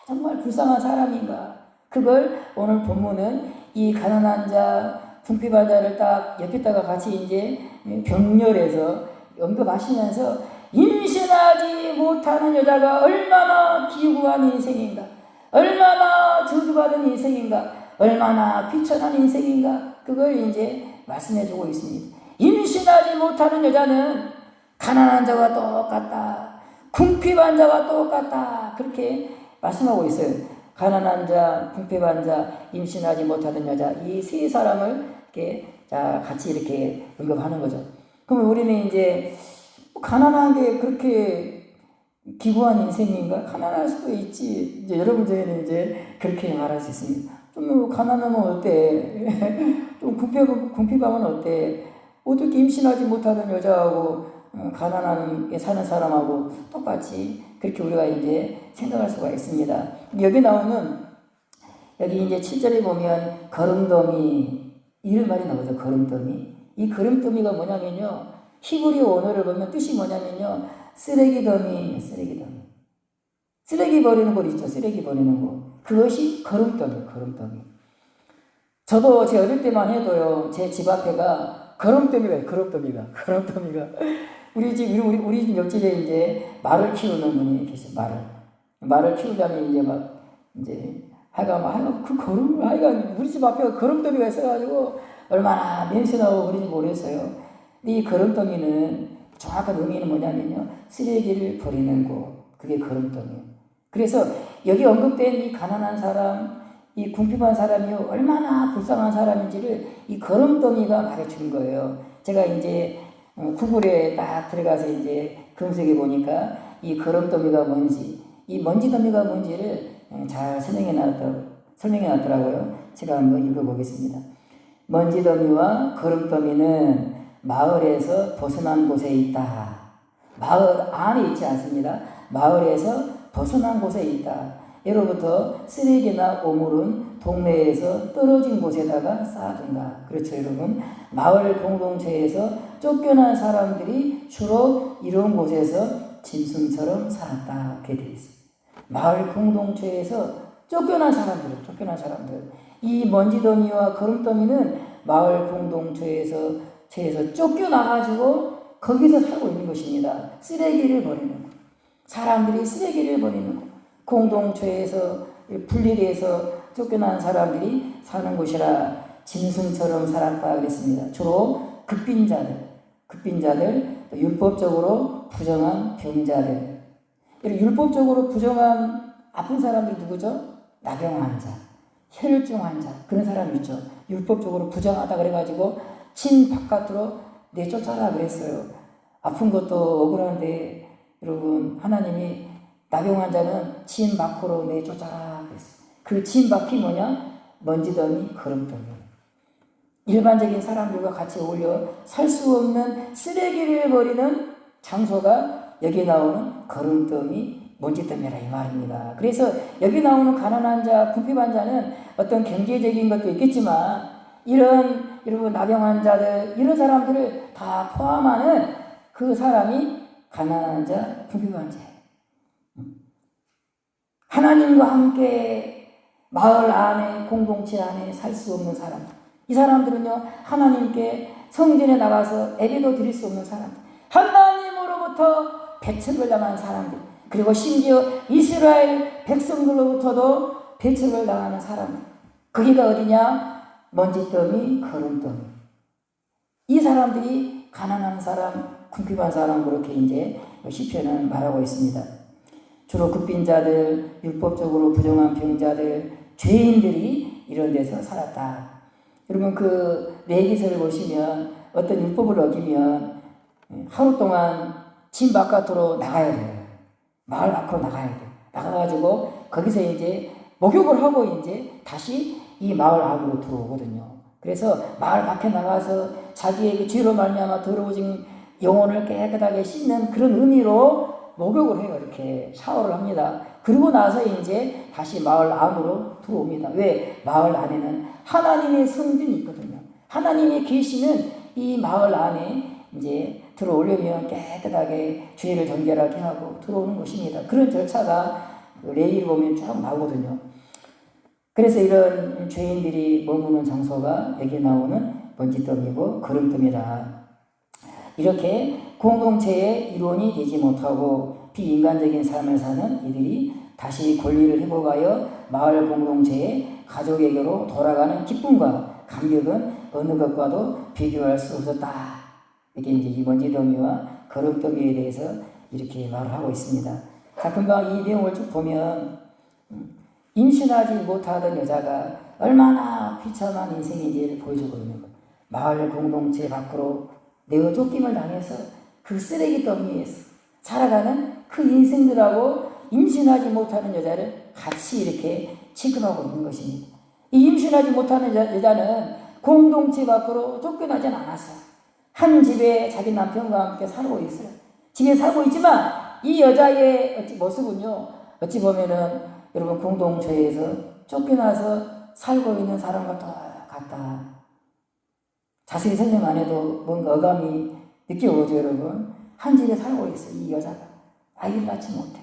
정말 불쌍한 사람인가. 그걸 오늘 본문은 이 가난한 자, 궁핍한 자를 딱 옆에다가 같이 이제 병렬해서 언급하시면서 임신하지 못하는 여자가 얼마나 기구한 인생인가, 얼마나 저주받은 인생인가, 얼마나 비천한 인생인가, 그걸 이제 말씀해주고 있습니다. 임신하지 못하는 여자는 가난한 자와 똑같다, 궁핍한 자와 똑같다, 그렇게 말씀하고 있어요. 가난한 자, 궁핍한 자, 임신하지 못하던 여자, 이 세 사람을 이렇게 같이 이렇게 언급하는 거죠. 그럼 우리는 이제 가난한 게 그렇게 기구한 인생인가? 가난할 수도 있지. 이제 여러분 중에는 이제 그렇게 말할 수 있습니다. 좀 가난하면 어때? 좀 궁핍하면 어때? 어떻게 임신하지 못하던 여자하고 가난하게 사는 사람하고 똑같이 그렇게 우리가 이제 생각할 수가 있습니다. 여기 나오는 여기 이제 7절에 보면 거름더미 이런 말이 나오죠. 거름더미. 이 거름더미가 뭐냐면요. 히브리 언어를 보면 뜻이 뭐냐면요. 쓰레기 더미. 쓰레기 버리는 곳 있죠. 쓰레기 버리는 곳. 그것이 거름더미, 거름더미. 저도 제 어릴 때만 해도요, 제 집 앞에가 거름더미가, 거름더미가, 거름더미가. 우리 집 옆집에 이제 말을 키우는 분이 계세요, 말을 키우려면 이제 막, 이제, 하여간 우리 집 앞에 거름더미가 있어가지고, 얼마나 냄새나고 그런지 모르겠어요. 이 거름더미는, 정확한 의미는 뭐냐면요, 쓰레기를 버리는 곳. 그게 거름더미예요. 그래서 여기 언급된 이 가난한 사람, 이 궁핍한 사람이 얼마나 불쌍한 사람인지를 이 거름더미가 말해주는 거예요. 제가 이제 구글에 딱 들어가서 이제 검색해 보니까 이 거름더미가 뭔지, 이 먼지더미가 뭔지를 잘 설명해 놨더라고요. 제가 한번 읽어보겠습니다. 먼지더미와 거름더미는 마을에서 벗어난 곳에 있다. 마을 안에 있지 않습니다. 마을에서 벗어난 곳에 있다. 예로부터 쓰레기나 오물은 동네에서 떨어진 곳에다가 쌓아둔다. 그렇죠, 여러분. 마을 공동체에서 쫓겨난 사람들이 주로 이런 곳에서 짐승처럼 살았다. 그렇게 되어 있습니다. 마을 공동체에서 쫓겨난 사람들. 이 먼지더미와 거름더미는 마을 공동체에서 쫓겨나가지고 거기서 살고 있는 것입니다. 쓰레기를 버리는 것. 사람들이 쓰레기를 버리는 것. 공동체에서 분리돼서 쫓겨난 사람들이 사는 곳이라 짐승처럼 살았다 그랬습니다. 주로 급빈자들, 율법적으로 부정한 병자들. 율법적으로 부정한 아픈 사람들이 누구죠? 나병 환자, 혈증 환자, 그런 사람 있죠. 율법적으로 부정하다 그래가지고 친 바깥으로 내쫓아라 그랬어요. 아픈 것도 억울한데 여러분, 하나님이 나병 환자는 친 밖으로 내쫓아라 그랬어요. 그 친 밖이 뭐냐? 먼지더미, 거름더미. 일반적인 사람들과 같이 어울려 살 수 없는 쓰레기를 버리는 장소가 여기 나오는 거름더미, 먼지더미라 이 말입니다. 그래서 여기 나오는 가난한 자, 궁핍한 자는 어떤 경제적인 것도 있겠지만 이런 여러분 나병 환자들 이런 사람들을 다 포함하는 그 사람이 가난한 자, 궁핍한 자예요. 하나님과 함께 마을 안에 공동체 안에 살 수 없는 사람. 이 사람들은요 하나님께 성전에 나가서 예배도 드릴 수 없는 사람들. 하나님으로부터 배척을 당한 사람들. 그리고 심지어 이스라엘 백성들로부터도 배척을 당하는 사람들. 거기가 어디냐? 먼지더미, 거름더미. 이 사람들이 가난한 사람, 궁핍한 사람 그렇게 이제 시편은 말하고 있습니다. 주로 급빈자들, 율법적으로 부정한 병자들, 죄인들이 이런 데서 살았다. 여러분 그 레위기서를 보시면 어떤 율법을 어기면 하루 동안 집 바깥으로 나가야 돼요. 마을 밖으로 나가야 돼요. 나가가지고 거기서 이제 목욕을 하고 이제 다시 이 마을 안으로 들어오거든요. 그래서 마을 밖에 나가서 자기의 그 죄로 말미암아 더러워진 영혼을 깨끗하게 씻는 그런 의미로 목욕을 해요. 이렇게 샤워를 합니다. 그리고 나서 이제 다시 마을 안으로 들어옵니다. 왜? 마을 안에는 하나님의 성전이 있거든요. 하나님이 계시는 이 마을 안에 이제 들어오려면 깨끗하게 죄를 정결하게 하고 들어오는 것입니다. 그런 절차가 레위기를 보면 쭉 나오거든요. 그래서 이런 죄인들이 머무는 장소가 여기 나오는 먼지더미고 거름더미다. 이렇게 공동체의 일원이 되지 못하고 비인간적인 삶을 사는 이들이 다시 권리를 회복하여 마을 공동체의 가족에게로 돌아가는 기쁨과 감격은 어느 것과도 비교할 수 없었다. 이게 이제 이 먼지더미와 거름더미에 대해서 이렇게 말을 하고 있습니다. 자, 금방 이 내용을 쭉 보면 임신하지 못하던 여자가 얼마나 비참한 인생인지를 보여주고 있는 거예요. 마을 공동체 밖으로 내어 쫓김을 당해서 그 쓰레기 더미에서 살아가는 그 인생들하고 임신하지 못하는 여자를 같이 이렇게 취급하고 있는 것입니다. 이 임신하지 못하는 여자는 공동체 밖으로 쫓겨나진 않았어요. 한 집에 자기 남편과 함께 살고 있어요. 집에 살고 있지만 이 여자의 모습은요, 어찌 보면은 여러분 공동체에서 쫓겨나서 살고 있는 사람과 똑같다. 자세히 설명 안 해도 뭔가 어감이 느껴오죠, 여러분. 한 집에 살고 있어요, 이 여자가. 아이를 낳지 못해.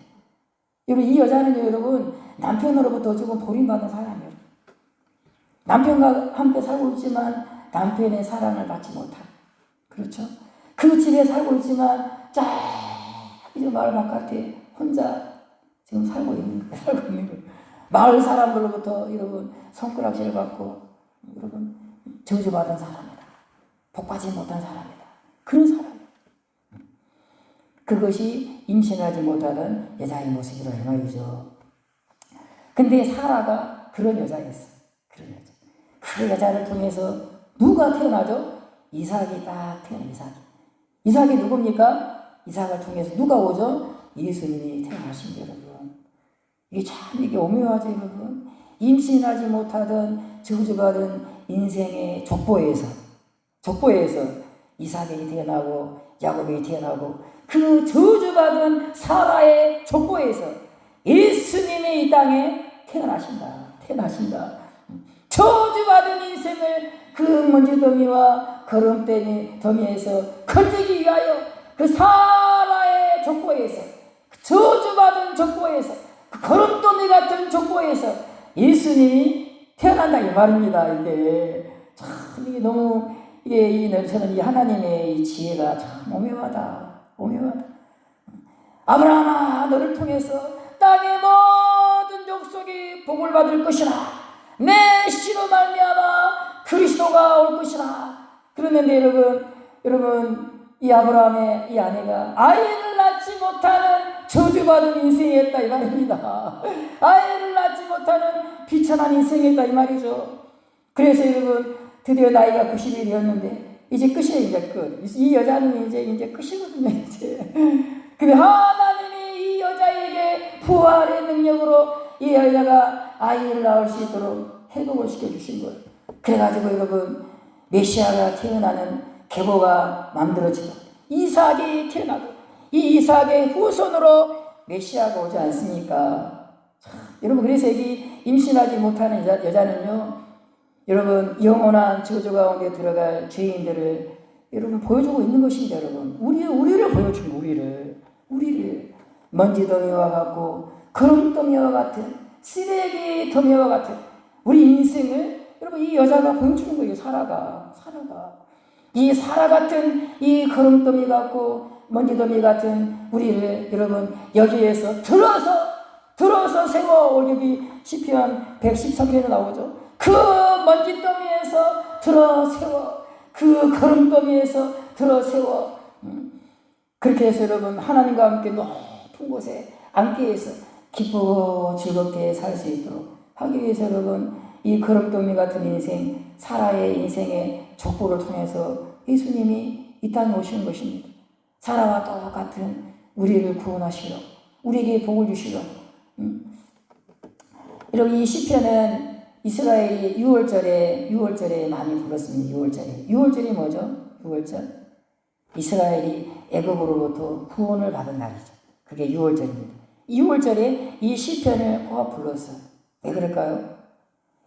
여러분, 이 여자는 여러분 남편으로부터 조금 버림받은 사람이에요. 남편과 함께 살고 있지만 남편의 사랑을 받지 못한, 그렇죠? 그 집에 살고 있지만 저기 마을 바깥에 혼자 지금 살고 있는 거예요. 마을 사람들로부터 여러분 손가락질 받고 여러분 저주받은 사람이다. 복받지 못한 사람이다. 그런 사람. 그것이 임신하지 못하던 여자의 모습이라 이 말이죠. 근데 사라가 그런 여자였어. 그런 여자. 그 여자를 통해서 누가 태어나죠? 이삭이 딱 태어나. 이삭이 누굽니까? 이삭을 통해서 누가 오죠? 예수님이 태어나신 여러분. 이게 오묘하죠, 여러분. 임신하지 못하던 저주받은 인생의 족보에서 이삭이 태어나고 야곱이 태어나고 그 저주받은 사라의 족보에서 예수님이 이 땅에 태어나신다. 저주받은 인생을 그 먼지더미와 거름더미에서 건지기 위하여 그 사라의 족보에서, 그 저주받은 족보에서, 그 거름더미 같은 족보에서 예수님이 태어난다 이 말입니다. 이게 너무 저는 이 하나님의 이 지혜가 참 오묘하다. 아브라함아, 너를 통해서 땅의 모든 족속이 복을 받을 것이라. 내 씨로 말미암아 그리스도가 올 것이라. 그랬는데 여러분 이 아브라함의 이 아내가 아이를 낳지 못하는 저주받은 인생이었다 이 말입니다. 아이를 낳지 못하는 비천한 인생이었다 이 말이죠. 그래서 여러분 드디어 나이가 90이 되었는데 이제 끝이에요. 이제 끝. 이 여자는 이제 끝이거든요. 이제. 근데 하나님이 이 여자에게 부활의 능력으로 이 여자가 아이를 낳을 수 있도록 회복을 시켜주신 거예요. 그래가지고 여러분 메시아가 태어나는 계보가 만들어지고 이삭이 태어나고 이 이삭의 후손으로 메시아가 오지 않습니까? 여러분, 그래서 이 임신하지 못하는 여자는요, 여러분 영원한 저주 가운데 들어갈 죄인들을 여러분 보여주고 있는 것입니다. 여러분 우리를 보여준 거, 우리를 먼지더미와 같고 거름더미와 같은 쓰레기 더미와 같은 우리 인생을 여러분 이 여자가 보여주는 거예요. 사라가 이 사라 같은 이 거름더미 같고 먼지더미 같은 우리를 여러분 여기에서 들어서 세워. 여기 시편 113편에 나오죠. 그 먼지더미에서 들어 세워, 그 거름더미에서 들어 세워. 그렇게 해서 여러분 하나님과 함께 높은 곳에 앉게 해서 기쁘고 즐겁게 살 수 있도록 하기 위해서 여러분 이 거름더미 같은 인생, 사라의 인생의 족보를 통해서 예수님이 이 땅에 오시는 것입니다. 사라와 똑같은 우리를 구원하시려, 우리에게 복을 주시려. 여러분 이 시편은 이스라엘이 6월절에 많이 불렀습니다. 6월절이 뭐죠? 6월절. 이스라엘이 애굽으로부터 구원을 받은 날이죠. 그게 6월절입니다. 6월절에 이 시편을 꼭 불렀어요. 왜 그럴까요?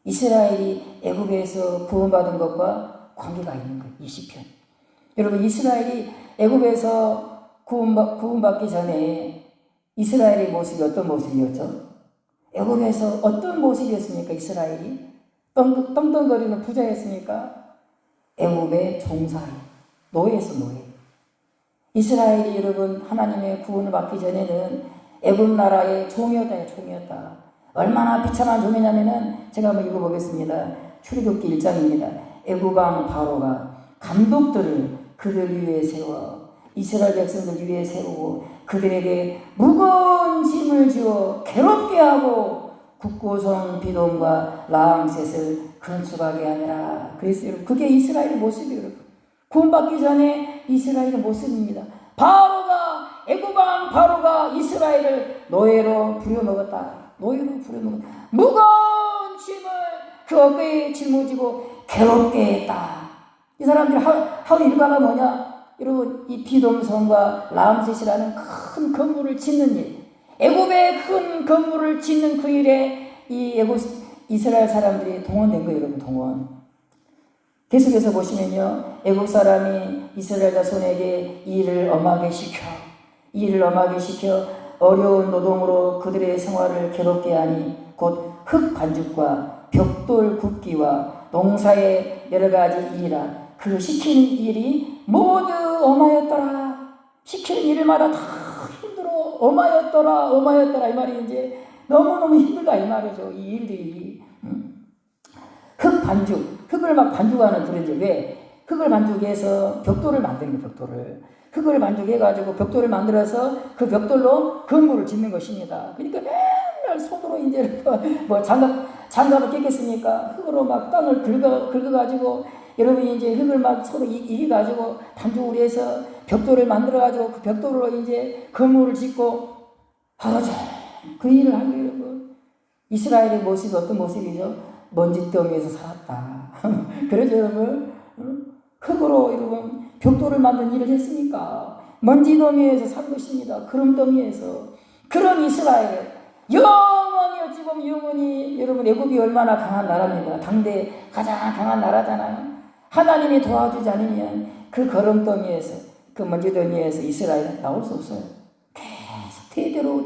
이스라엘이 애굽에서 구원받은 것과 관계가 있는 거예요. 이 시편. 여러분 이스라엘이 애굽에서 구원받기 전에 이스라엘의 모습이 어떤 모습이었죠? 애굽에서 어떤 모습이었습니까? 이스라엘이 떵떵거리는 부자였습니까? 애굽의 종살이, 노예에서 노예. 이스라엘이 여러분 하나님의 구원을 받기 전에는 애굽 나라의 종이었다. 얼마나 비참한 종이냐면은 제가 한번 읽어보겠습니다. 출애굽기 1장입니다. 애굽 왕 바로가 감독들을 그들 위에 세워 이스라엘 백성들 위에 세우고 그들에게 무거운 짐을 지어 괴롭게 하고 국고성 비돔과 라암셋을 건축하게 하니라. 그래서 여러분 그게 이스라엘의 모습이에요. 여러분 구원받기 전에 이스라엘의 모습입니다. 애굽 왕 바로가 이스라엘을 노예로 부려먹었다. 무거운 짐을 그 어깨에 짊어지고 괴롭게 했다. 이 사람들이 하루 일과가 뭐냐? 여러분 이 비돔성과 라암셋이라는 큰 건물을 짓는 일, 애굽의 큰 건물을 짓는 그 일에 이 이스라엘 사람들이 동원된 거예요. 여러분 동원. 계속해서 보시면요, 애굽 사람이 이스라엘 자손에게 일을 엄하게 시켜 어려운 노동으로 그들의 생활을 괴롭게 하니 곧 흙 반죽과 벽돌 굽기와 농사의 여러 가지 일이라. 그 시키는 일이 모두 엄하였더라. 시키는 일마다 다 힘들어. 엄하였더라 이 말이 이제 너무너무 힘들다 이 말이죠. 이 일들이. 흙 반죽, 흙을 막 반죽하는 그런지. 왜? 흙을 반죽해서 벽돌을 만드는 거예요. 벽돌을. 흙을 반죽해가지고 벽돌을 만들어서 그 벽돌로 건물을 짓는 것입니다. 그러니까 맨날 손으로 이제 뭐 장갑을 꼈겠습니까? 흙으로 막 땅을 긁어가지고 여러분이 이제 흙을 막 서로 이겨가지고 반죽을 해서 벽돌을 만들어가지고 그 벽돌로 이제 건물을 짓고 하루 종일 그 일을 하는 거예요, 여러분. 이스라엘의 모습이 어떤 모습이죠? 먼지더미에서 살았다. 그러죠, 여러분? 흙으로 여러분 벽돌을 만든 일을 했으니까 먼지더미에서 산 것입니다. 구름더미에서. 그런 이스라엘 영원히 어찌 보면 영원히 여러분 애굽이 얼마나 강한 나라입니까? 당대 가장 강한 나라잖아요. 하나님이 도와주지 않으면 그 거름더미에서 그 먼지더미에서 이스라엘은 나올 수 없어요. 계속 대대로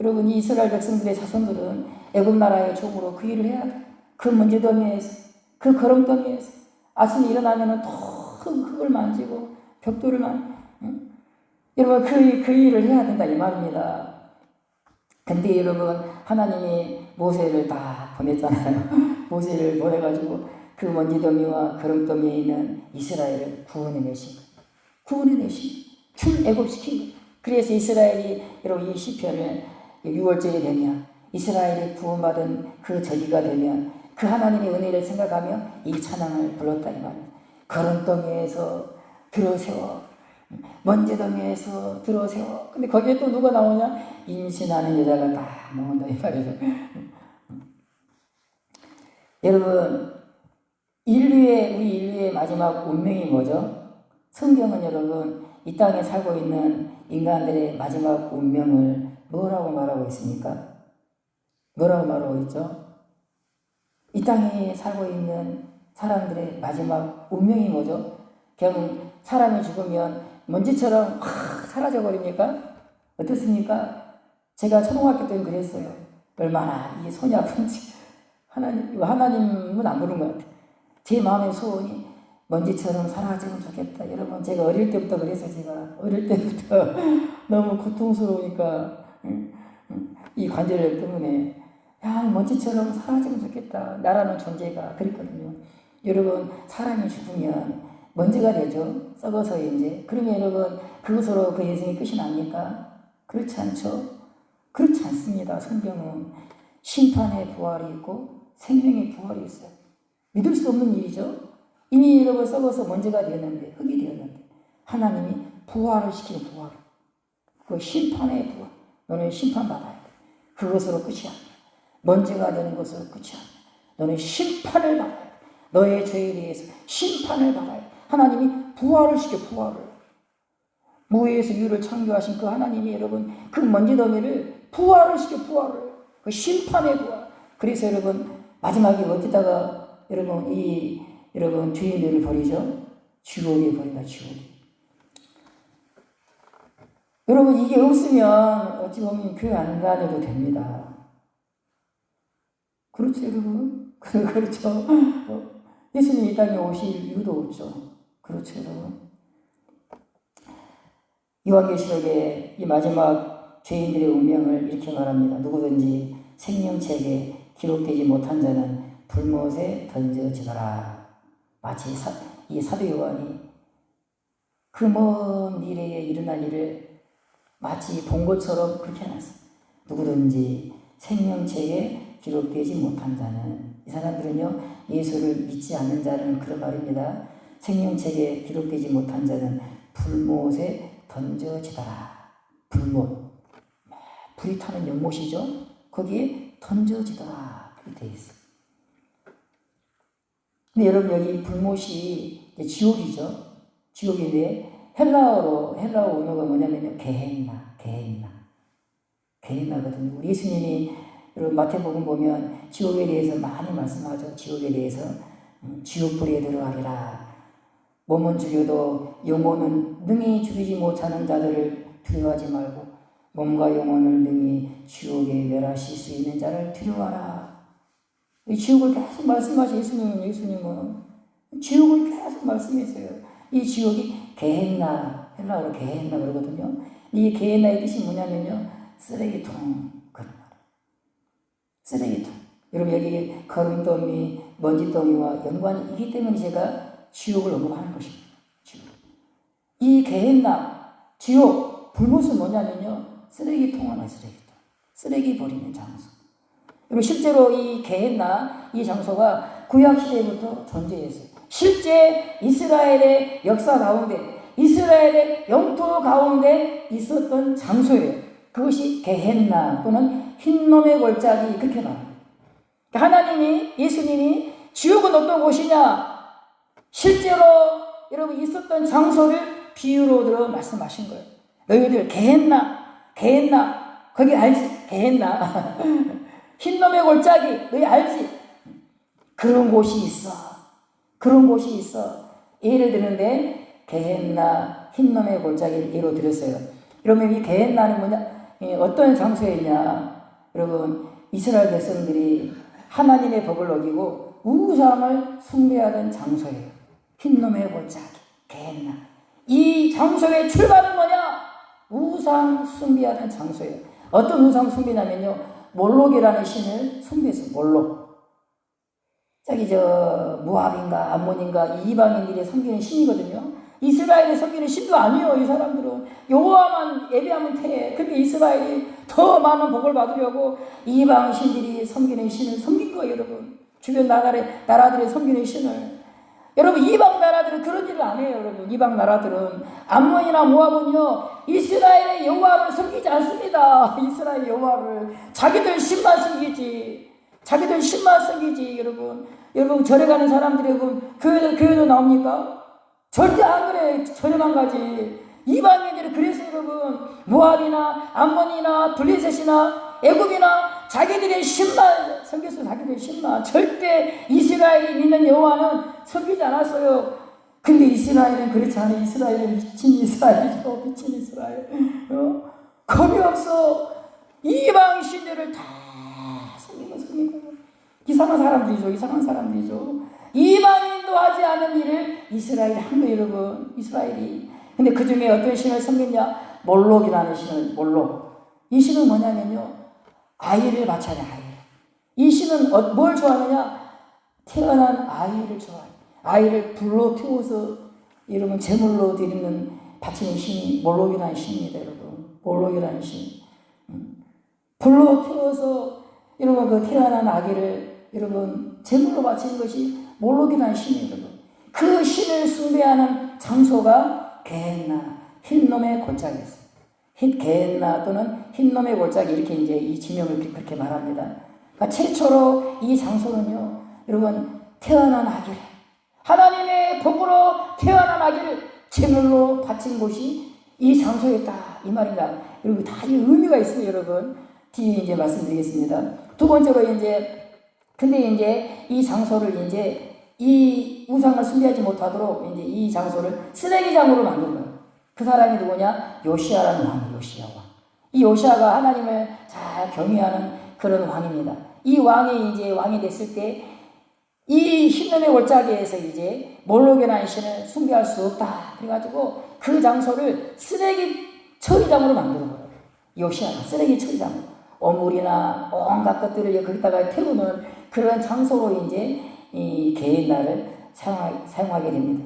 여러분 이 이스라엘 백성들의 자손들은 애굽 나라의 종으로 그 일을 해야 돼. 그 먼지더미에서 그 거름더미에서 아침에 일어나면은 또 흙을 만지고 벽돌을 여러분 그 일을 해야 된다 이 말입니다. 근데 여러분 하나님이 모세를 다 보냈잖아요. 모세를 보내가지고 그 먼지더미와 거름더미에 있는 이스라엘을 구원해내신 출애굽시킨 거예요. 그래서 이스라엘이 여러분 이 시편을 6월절이 되면 이스라엘이 구원받은 그 절기가 되면 그 하나님의 은혜를 생각하며 이 찬양을 불렀다 이 말이에요. 거름더미에서 들어세워, 먼지더미에서 들어세워. 근데 거기에 또 누가 나오냐? 임신하는 여자가 다 나온다 이 말이죠. 여러분 우리 인류의 마지막 운명이 뭐죠? 성경은 여러분 이 땅에 살고 있는 인간들의 마지막 운명을 뭐라고 말하고 있습니까? 뭐라고 말하고 있죠? 이 땅에 살고 있는 사람들의 마지막 운명이 뭐죠? 그냥 사람이 죽으면 먼지처럼 확 사라져 버립니까? 어떻습니까? 제가 초등학교 때는 그랬어요. 얼마나 이 손이 아픈지. 하나님은 안 부른 것 같아요. 제 마음의 소원이 먼지처럼 사라지면 좋겠다. 여러분 제가 어릴 때부터 그랬어요. 제가 어릴 때부터 너무 고통스러우니까 이 관절염 때문에 먼지처럼 사라지면 좋겠다. 나라는 존재가 그랬거든요. 여러분 사람이 죽으면 먼지가 되죠. 썩어서 이제. 그러면 여러분 그것으로 그 인생이 끝이 납니까? 그렇지 않죠. 그렇지 않습니다. 성경은 심판의 부활이 있고 생명의 부활이 있어요. 믿을 수 없는 일이죠. 이미 여러분 썩어서 먼지가 되었는데, 흙이 되었는데 하나님이 부활을 시키는 부활. 그 심판의 부활. 너는 심판받아야 돼. 그것으로 끝이 아니야. 먼지가 되는 것으로 끝이 아니야. 너는 심판을 받아야 돼. 너의 죄에 대해서 심판을 받아야 돼. 하나님이 부활을 시켜 부활을. 무에서 유를 창조하신 그 하나님이 여러분 그 먼지더미를 부활을 시켜 부활을. 그 심판의 부활. 그래서 여러분 마지막에 어디다가 여러분 주인들을 버리죠? 지옥에 버린다. 지옥에. 여러분 이게 없으면 어찌 보면 교회 안 다녀도 됩니다. 그렇죠 여러분? 그렇죠. 예수님이 이 땅에 오실 이유도 없죠. 그렇죠 여러분. 요한계시록의 이 마지막 죄인들의 운명을 이렇게 말합니다. 누구든지 생명책에 기록되지 못한 자는 불못에 던져지더라. 마치 이 사도 요한이 그 먼 미래에 일어날 일을 마치 본 것처럼 그렇게 해놨어요. 누구든지 생명책에 기록되지 못한 자는, 이 사람들은요 예수를 믿지 않는 자는 그런 말입니다. 생명책에 기록되지 못한 자는 불못에 던져지더라. 불못, 불이 타는 연못이죠. 거기에 던져지더라 그렇게 되어 있어요. 근데 여러분 여기 불못이 지옥이죠. 지옥인데 헬라어 언어가 뭐냐면요 게헨나거든요. 우리 예수님이 여러분 마태복음 보면 지옥에 대해서 많이 말씀하죠. 지옥에 대해서 지옥불에 들어가리라. 몸은 죽여도 영혼은 능히 죽이지 못하는 자들을 두려워하지 말고 몸과 영혼을 능히 지옥에 멸하실 수 있는 자를 두려워하라. 이 지옥을 계속 말씀하신 예수님은 지옥을 계속 말씀했어요. 이 지옥이 게헨나, 헬라어로 게헨나 그러거든요. 이 게헨나의 뜻이 뭐냐면요, 쓰레기통, 그런 말이에요. 쓰레기통. 여러분, 여기 거름더미, 먼지더미와 연관이 있기 때문에 제가 지옥을 언급하는 것입니다. 지옥. 이 게헨나, 지옥, 불못은 뭐냐면요, 쓰레기통 하나, 쓰레기통. 쓰레기 버리는 장소. 그리고 실제로 이 게헨나, 이 장소가 구약시대부터 존재했어요. 실제 이스라엘의 역사 가운데, 이스라엘의 영토 가운데 있었던 장소예요. 그것이 게헨나 또는 흰놈의 골짜기, 그렇게 말합니다. 하나님이, 예수님이 지옥은 어떤 곳이냐? 실제로 여러분 있었던 장소를 비유로 들어 말씀하신 거예요. 너희들 게헨나, 거기 알지? 게헨나. 흰놈의 골짜기, 너희 알지? 그런 곳이 있어. 그런 곳이 있어. 예를 드는데 게헨나, 흰놈의 골짜기를 예로 들었어요. 그러면 이 게헨나는 뭐냐? 어떤 장소였냐? 여러분, 이스라엘 백성들이 하나님의 법을 어기고 우상을 숭배하던 장소예요. 흰놈의 골짜기, 게헨나. 이 장소의 출발은 뭐냐? 우상 숭배하던 장소예요. 어떤 우상 숭배냐면요, 몰록이라는 신을 숭배했어요. 몰록. 저기 모압인가 암몬인가 이방인들이 섬기는 신이거든요. 이스라엘이 섬기는 신도 아니에요. 이 사람들은 여호와만 예배하면 돼. 근데 이스라엘이 더 많은 복을 받으려고 이방 신들이 섬기는 신을 섬긴 거예요. 여러분, 주변 나라들이 섬기는 신을. 여러분, 이방 나라들은 그런 일을 안 해요. 여러분, 이방 나라들은 암몬이나 모압은요, 이스라엘의 여호와를 섬기지 않습니다. 이스라엘 여호와를 자기들 신만 섬기지. 자기들 신만 섬기지. 여러분 절에 가는 사람들이 여러분 교회도 나옵니까? 절대 안 그래. 절에 안 가지. 이방인들이 그래서 여러분 모압이나 암몬이나 블레셋이나 애굽이나 자기들의 신만 섬겼어요. 자기들의 신만. 절대 이스라엘이 믿는 여호와는 섬기지 않았어요. 근데 이스라엘은 그렇지 않아요. 이스라엘은 미친 이스라엘이죠. 미친 이스라엘. 겁이 없어. 이방 신들을 다 섬기고 이상한 사람들이죠. 이방인도 하지 않은 일을 이스라엘이 한 거예요. 여러분, 이스라엘이. 근데 그 중에 어떤 신을 섬겼냐? 몰록이라는 신을. 몰록. 이 신은 뭐냐면요, 아이를 바쳐야 돼. 이 신은 뭘 좋아하느냐? 태어난 아이를 좋아해요. 아이를 불로 태워서 여러분 제물로 드리는 바치는 신이 몰록이라는 신입니다. 여러분, 몰록이라는 신. 불로 태워서 여러분 그 태어난 아기를 여러분 제물로 바치는 것이 몰록이라는 신이에요. 여러분, 그 신을 숭배하는 장소가 게헨나, 흰놈의 골짜기였어요. 게헨나 또는 흰놈의 골짜기, 이렇게 이제 이 지명을 그렇게 말합니다. 그러니까 최초로 이 장소는요, 여러분 태어난 아기를, 하나님의 복으로 태어난 아기를 제물로 바친 곳이 이 장소였다, 이 말입니다. 여러분 다 이 의미가 있어요. 여러분 뒤에 이제 말씀드리겠습니다. 두 번째로 근데 이제 이 장소를 이제 이 우상을 숭배하지 못하도록 이제 이 장소를 쓰레기장으로 만든 거예요. 그 사람이 누구냐? 요시아라는 왕, 요시아 왕. 이 요시아가 하나님을 잘 경외하는 그런 왕입니다. 이 왕이 이제 왕이 됐을 때 이 흰놈의 골짜기에서 이제 몰록이라는 신을 숭배할 수 없다. 그래가지고 그 장소를 쓰레기 처리장으로 만드는 거예요. 요시아가 쓰레기 처리장으로. 오물이나 온갖 것들을 거기다가 태우는 그런 장소로 이제 이 게헨나를 사용하게 됩니다.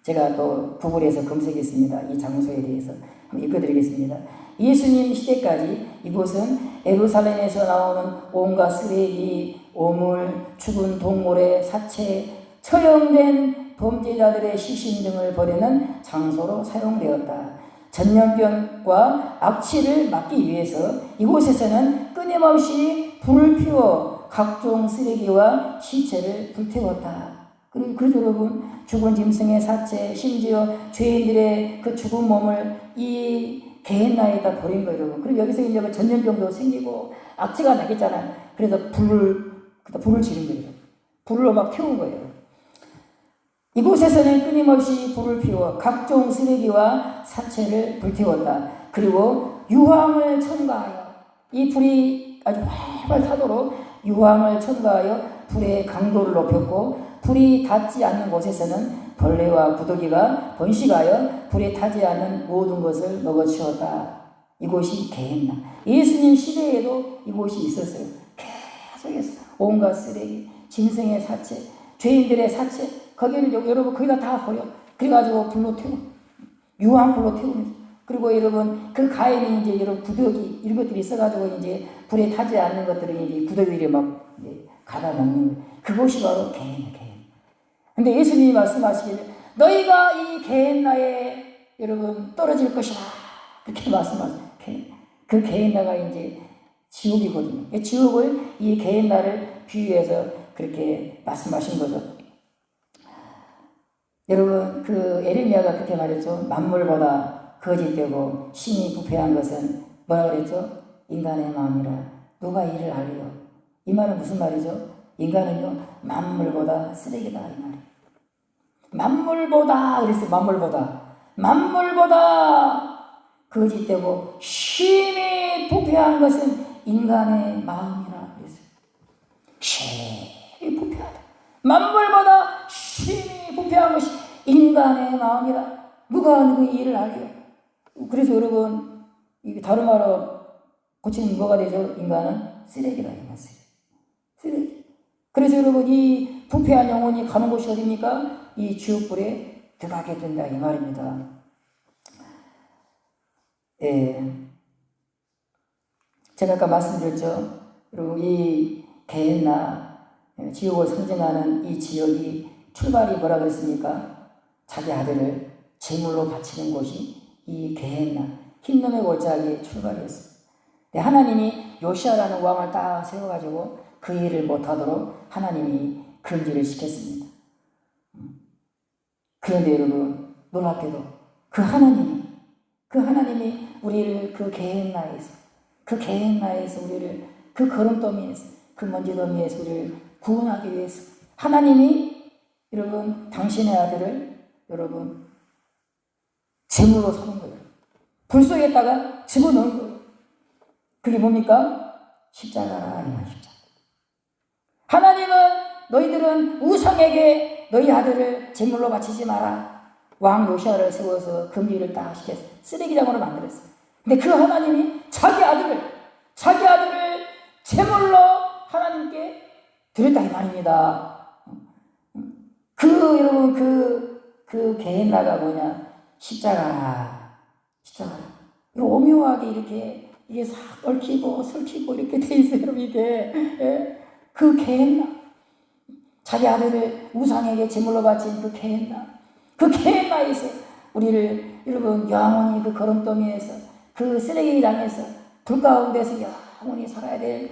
제가 또 구글에서 검색했습니다. 이 장소에 대해서 한번 읽어드리겠습니다. 예수님 시대까지 이곳은 예루살렘에서 나오는 온갖 쓰레기, 오물, 죽은 동물의 사체, 처형된 범죄자들의 시신 등을 버리는 장소로 사용되었다. 전염병과 악취를 막기 위해서 이곳에서는 끊임없이 불을 피워 각종 쓰레기와 시체를 불태웠다. 그래서 여러분 죽은 짐승의 사체, 심지어 죄인들의 그 죽은 몸을 이 게헨나에다 버린 거예요. 여러분. 그리고 여기서 이제 전염병도 생기고 악취가 나겠잖아요. 그래서 불을 지른 거예요. 불로 막 태운 거예요. 이곳에서는 끊임없이 불을 피워 각종 쓰레기와 사체를 불태웠다. 그리고 유황을 첨가하여 이 불이 아주 활활 타도록 유황을 첨가하여 불의 강도를 높였고 불이 닿지 않는 곳에서는 벌레와 구더기가 번식하여 불에 타지 않는 모든 것을 먹어치웠다. 이곳이 게헨나. 예수님 시대에도 이곳이 있었어요. 계속해서 온갖 쓰레기, 짐승의 사체, 죄인들의 사체, 거기를 여러분 거기다 다 버려. 그래가지고 불로 태워. 유황 불로 태우는. 그리고 여러분 그 가에는 이제 여러분 구더기 이런 것들이 있어가지고 이제 불에 타지 않는 것들은 이제 구더기들이 막 가다 먹는 거예요. 그것이 바로 게헨나. 근데 예수님이 말씀하시기를 너희가 이 게헨나에 여러분 떨어질 것이라 그렇게 말씀하세요. 그 게헨나가 이제 지옥이거든요. 지옥을 이 게헨나를 비유해서 그렇게 말씀하신 거죠. 여러분 그 에레미야가 그렇게 말했죠. 만물보다 거짓되고 신이 부패한 것은 뭐라 그랬죠? 인간의 마음이라 누가 이를 알리요. 이 말은 무슨 말이죠? 인간은요 만물보다 쓰레기다 이 말이에요. 만물보다 그랬어요. 만물보다 거짓되고 심히 부패한 것은 인간의 마음이라 그랬어요. 심히 부패하다. 만물보다 심히 부패한 것이 인간의 마음이라. 누가 누구 일을 알려. 그래서 여러분 이게 다른 말로 고치면 뭐가 되죠? 인간은 쓰레기라 이 말이에요. 쓰레기. 그래서 여러분 이 부패한 영혼이 가는 곳이 어디입니까? 이 지옥불에 들어가게 된다 이 말입니다. 제가 아까 말씀드렸죠. 그리고 이 게헨나 지옥을 상징하는 이 지역이 출발이 뭐라 그랬습니까? 자기 아들을 제물로 바치는 곳이 이 게헨나 흰놈의 골짜기의 출발이었습니다. 하나님이 요시아라는 왕을 딱 세워가지고 그 일을 못하도록 하나님이 금지를 시켰습니다. 그런데 여러분 놀랍게도 그 하나님이 우리를 그 게헨나에서 우리를 그 거름더미에서 그 먼지더미에서 우리를 구원하기 위해서 하나님이 여러분 당신의 아들을 여러분 제물로 삼은 거예요. 불 속에다가 집어넣은 거예요. 그게 뭡니까? 십자가라 이 말입니다. 하나님은 너희들은 우상에게 너희 아들을 제물로 바치지 마라. 왕 요시아를 세워서 금지를 딱 시켰어요. 쓰레기장으로 만들었어요. 근데 그 하나님이 자기 아들을 제물로 하나님께 드렸다 이 말입니다. 여러분 그 게헨나가 뭐냐? 십자가. 이거 오묘하게 이게 싹 얽히고 설키고 이렇게 돼 있어요. 여러분 이게 그 게헨나. 자기 아들을 우상에게 제물로 바친 그 게헨나에서 우리를 여러분 영원히 그 거름더미에서 그 쓰레기장에서 불 가운데서 영원히 살아야 될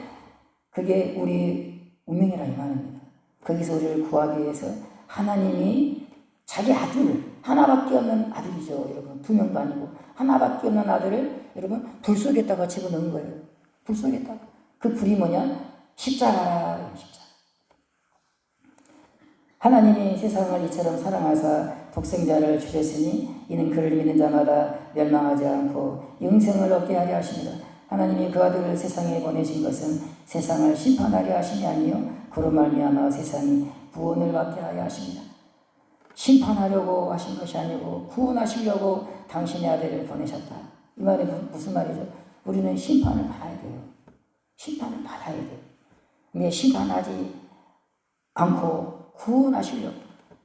그게 우리 운명이라 이 말입니다. 거기서 우리를 구하기 위해서 하나님이 자기 아들을 하나밖에 없는 아들이죠. 여러분 2명도 아니고 하나밖에 없는 아들을 여러분 불 속에다가 집어넣은 거예요. 불 속에다가. 그 불이 뭐냐? 십자가라. 하나님이 세상을 이처럼 사랑하사 독생자를 주셨으니 이는 그를 믿는 자마다 멸망하지 않고 영생을 얻게 하려 하십니다. 하나님이 그 아들을 세상에 보내신 것은 세상을 심판하려 하심이 아니요 그로 말미암아 세상이 구원을 받게 하려 하십니다. 심판하려고 하신 것이 아니고 구원하시려고 당신의 아들을 보내셨다. 이 말이 무슨 말이죠? 우리는 심판을 받아야 돼요. 근데 심판하지 않고 구원하시려고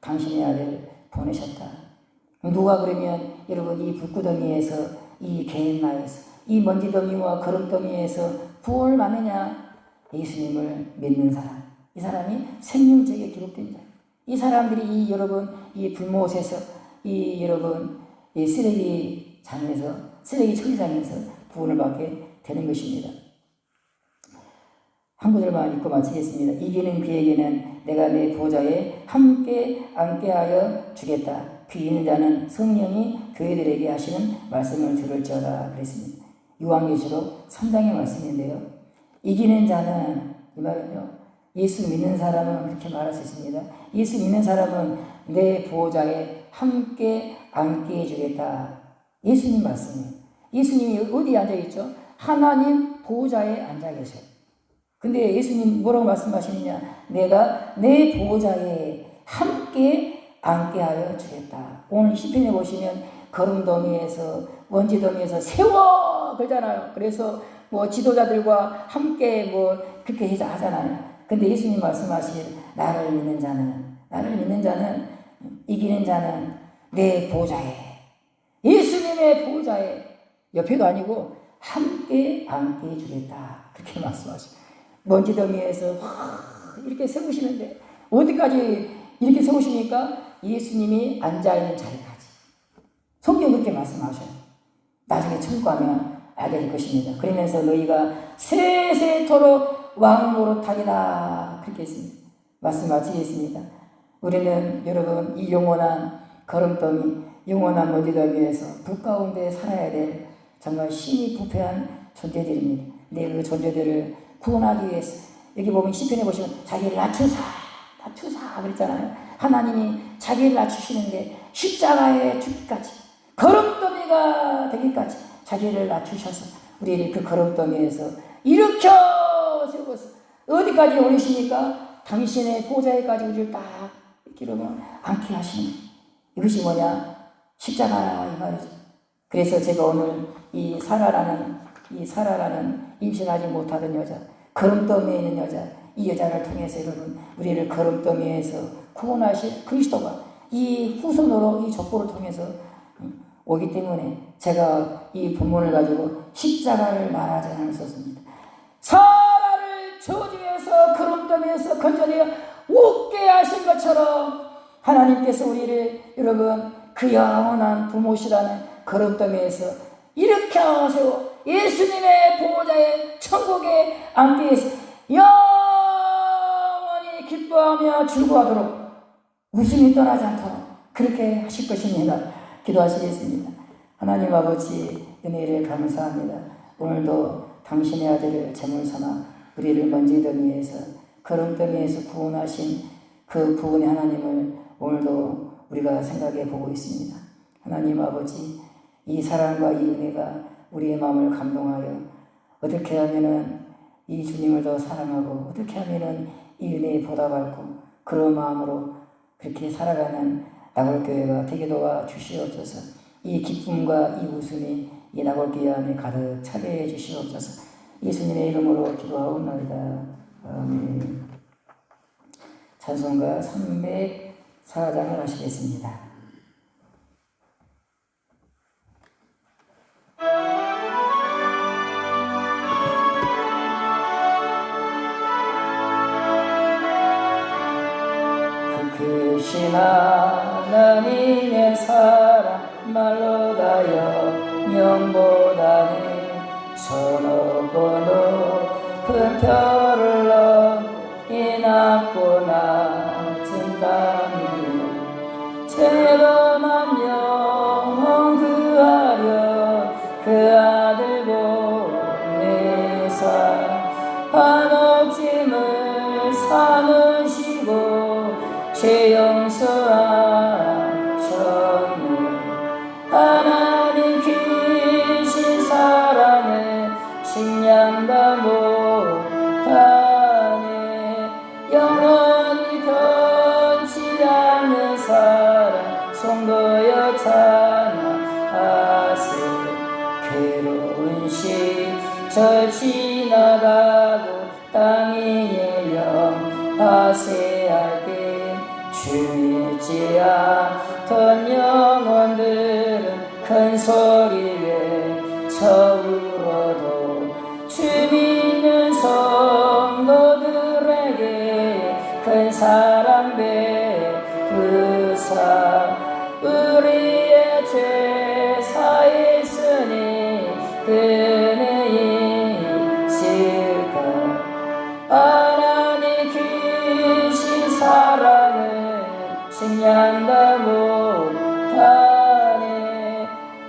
당신의 아들을 보내셨다. 누가 그러면 여러분 이 불구덩이에서 이 게헨나에서 이 먼지더미와 거름더미에서 구원을 받느냐? 예수님을 믿는 사람. 이 사람이 생명책에 기록된 자. 이 사람들이 여러분 이 불못에서 여러분 이 쓰레기 처리장에서 구원을 받게 되는 것입니다. 한 구절만 읽고 마치겠습니다. 이기는 그에게는 내가 내 보좌에 함께 앉게 하여 주겠다. 귀 있는 자는 성령이 교회들에게 하시는 말씀을 들을지어다 그랬습니다. 요한계시록 3장의 말씀인데요. 이기는 자는 이 말은요. 예수 믿는 사람은 그렇게 말할 수 있습니다. 예수 믿는 사람은 내 보좌에 함께 앉게 해주겠다. 예수님 말씀이에요. 예수님이 어디에 앉아 있죠? 하나님 보좌에 앉아 계세요. 근데 예수님 뭐라고 말씀하시느냐? 내가 내 보좌에 함께 앉게 하여 주겠다. 오늘 시편에 보시면 거름더미에서 원지더미에서 세워 그러잖아요. 그래서 뭐 지도자들과 함께 뭐 그렇게 하잖아요. 근데 예수님 말씀하실 나를 믿는 자는 이기는 자는 내 보좌에, 예수님의 보좌에, 옆에도 아니고 함께 앉게 해주겠다 그렇게 말씀하십니다. 먼지더미에서 이렇게 세우시는데 어디까지 이렇게 세우십니까? 예수님이 앉아있는 자리까지. 성경 그렇게 말씀하셔요. 나중에 천국 가면 알게 될 것입니다. 그러면서 너희가 세세토록 왕 노릇하리라 그렇게 했습니다. 말씀 마치겠습니다. 우리는 여러분 이 영원한 거름더미, 영원한 먼지더미에서 불 가운데 살아야 될 정말 신이 부패한 존재들입니다. 내 그 존재들을 구원하기 위해서 여기 보면 시편에 보시면 자기를 낮추사 그랬잖아요. 하나님이 자기를 낮추시는데 십자가에 죽기까지, 거름더미가 되기까지 자기를 낮추셔서 우리를 그 거름더미에서 일으켜 세워서 어디까지 올리십니까? 당신의 보좌에까지 우리를 딱 이렇게 앉게 하시는, 이것이 뭐냐? 십자가 이 말이죠. 그래서 제가 오늘 이 사라라는 임신하지 못하던 여자, 거름더미에 있는 여자, 이 여자를 통해서 여러분 우리를 거름더미에서 구원하실 그리스도가 이 후손으로 이 족보를 통해서 오기 때문에 제가 이 본문을 가지고 십자가를 말하지 않았었습니다. 사라를 저주에서 거름더미에서 건져내어 웃게 하신 것처럼 하나님께서 우리를 여러분 그 영원한 부모시라는 거름더미에서 일으켜 세워 예수님의 보호자의 천국에 앉게 해서 영원히 기뻐하며 즐거워하도록 웃음이 떠나지 않도록 그렇게 하실 것입니다. 기도하시겠습니다. 하나님 아버지 은혜를 감사합니다. 오늘도 당신의 아들을 제물 삼아 우리를 먼지더미에서 거름더미에서 구원하신 그 구원의 하나님을 오늘도 우리가 생각해 보고 있습니다. 하나님 아버지, 이 사랑과 이 은혜가 우리의 마음을 감동하여 어떻게 하면은 이 주님을 더 사랑하고 어떻게 하면은 이 은혜에 보답하고 그런 마음으로 그렇게 살아가는 나골교회가 되게 도와 주시옵소서. 이 기쁨과 이 웃음이 이 나골교회 안에 가득 차게 해 주시옵소서. 예수님의 이름으로 기도하옵나이다. 아멘. 찬송가 304장을 하시겠습니다. 크신 하나님의 사랑 말로 다여 영보다는 저 높고 높은 별을 넘이 낮고 낮은 땅이요 죄범한 영혼 구하려 그 아들 보내사 한옥짐을 삼으시고 죄 용서하셨네. 하나님 크신 사랑은 식량다 못하네. 영원히 변치 않는 사랑 성도여 찬양하세. 괴로운 시절 지나가고 땅 위에 영하세 할게 주의지 않던 영혼들은 큰 소리 외쳐 울어도 주 믿는 성도들에게 큰 사랑 베푸사 우리의 죄 사했으니 그네 있을까. 하나님 크신 사랑은 식량다 못하네.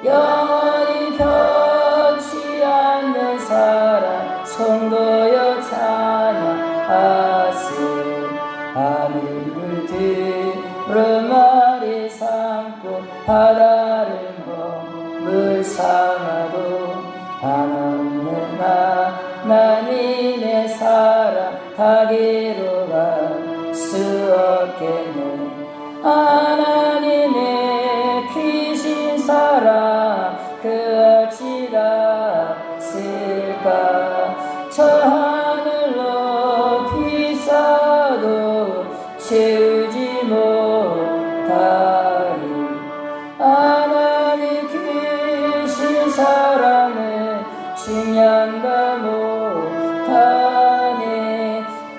영원히 변치 않는 사랑 성도여 찬양하세. 하늘을 두루마리 삼고 바다를 머물 삼아도 어디로 갈 수 없겠네. 하나님의 귀신 사랑 그 어찌다 쓸까. 저 하늘 높이 쌓아도 채우지 못하리. 하나님 귀신 사랑을 증량다 못하네.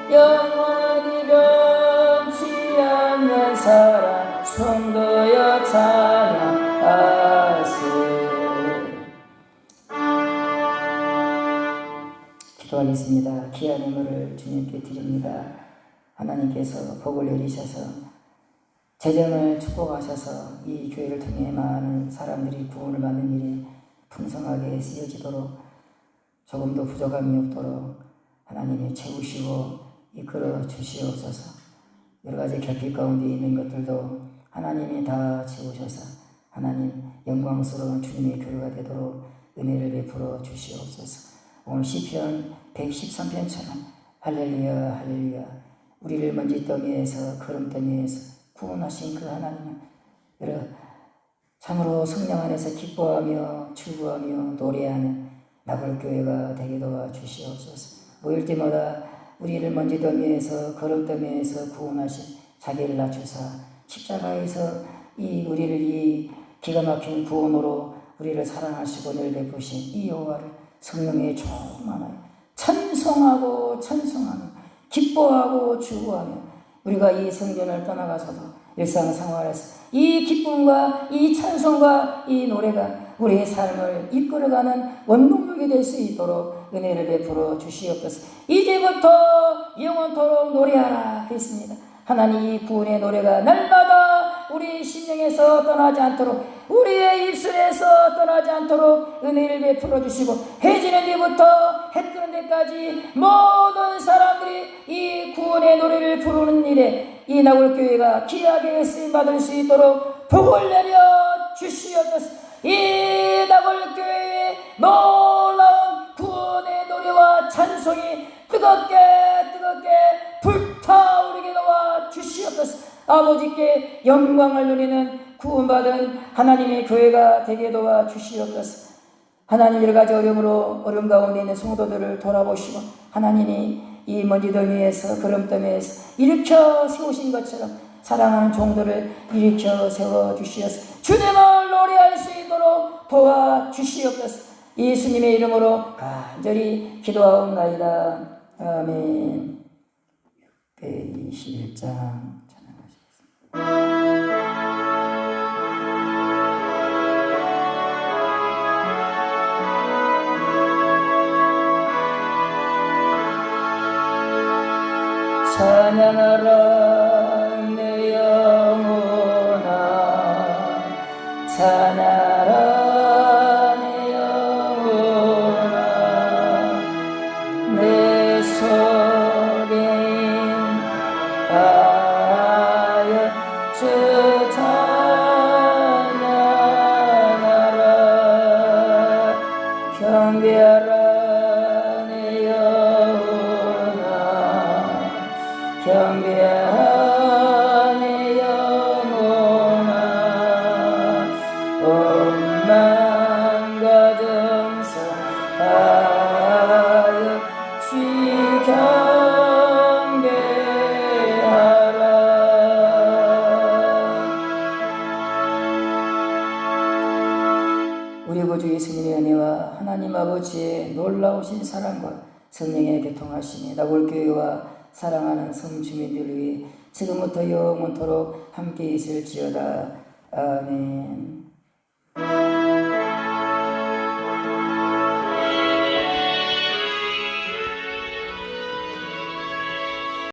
영원히 변치 않는 사랑 성도여 찬양하세. 기도하겠습니다. 귀한 예물을 주님께 드립니다. 하나님께서 복을 내리셔서 재정을 축복하셔서 이 교회를 통해 많은 사람들이 구원을 받는 일에 풍성하게 쓰여지도록 조금도 부족함이 없도록 하나님이 채우시고 이끌어 주시옵소서. 여러 가지 결핍 가운데 있는 것들도 하나님이 다 채우셔서 하나님 영광스러운 주님의 교회가 되도록 은혜를 베풀어 주시옵소서. 오늘 시편 113편처럼 할렐루야 할렐루야 우리를 먼지더미에서 거름더미에서 구원하신 그 하나님은 참으로 성령 안에서 기뻐하며 즐거워하며 노래하는 나골교회가 되게 도와 주시옵소서. 모일 때마다 우리를 먼지더미에서 거름더미에서 구원하신 자기를 낮추사 십자가에서 우리를 이 기가 막힌 구원으로 우리를 사랑하시고 늘 베푸신 이 여호와를 성령에 충만하여 찬송하고 기뻐하고 즐거워하며 우리가 이 성전을 떠나가서도 일상생활에서 이 기쁨과 이 찬송과 이 노래가 우리의 삶을 이끌어가는 원동력이 될 수 있도록 은혜를 베풀어 주시옵소서. 이제부터 영원토록 노래하라 그랬습니다. 하나님 이 구원의 노래가 날마다 우리 심령에서 떠나지 않도록 우리의 입술에서 떠나지 않도록 은혜를 베풀어 주시고 해지는 데부터 해 뜨는 데까지 모든 사람들이 이 구원의 노래를 부르는 일에 이 나골교회가 귀하게 쓰임받을 수 있도록 복을 내려 주시옵소서. 이 나골교회의 놀라운 구원의 노래와 찬송이 뜨겁게 불타오르게 도와 주시옵소서. 아버지께 영광을 누리는 구원받은 하나님의 교회가 되게 도와 주시옵소서. 하나님 여러 가지 어려움 가운데 있는 성도들을 돌아보시고 하나님이 이 먼지더미에서 거름더미에서 일으켜 세우신 것처럼 사랑하는 종들을 일으켜 세워 주시옵소서. 주님을 노래할 수 있도록 도와 주시옵소서. 예수님의 이름으로 간절히 기도하옵나이다. 아멘. 121장 찬양하시겠습니다. 찬양하라 내 영혼아 찬양하라 내 영혼아 내 속에 다하여 주 찬양하라 경배하라 내 영혼아 경배하라 내 영혼아 온 마음과 정성 다하여 주 경배하라. 우리 구주 예수님의 은혜와 하나님 아버지의 놀라우신 사랑과 성령의 교통하심이 나골교회와 사랑하는 성주민들 위해 지금부터 영원토록 함께 있을지어다. 아멘.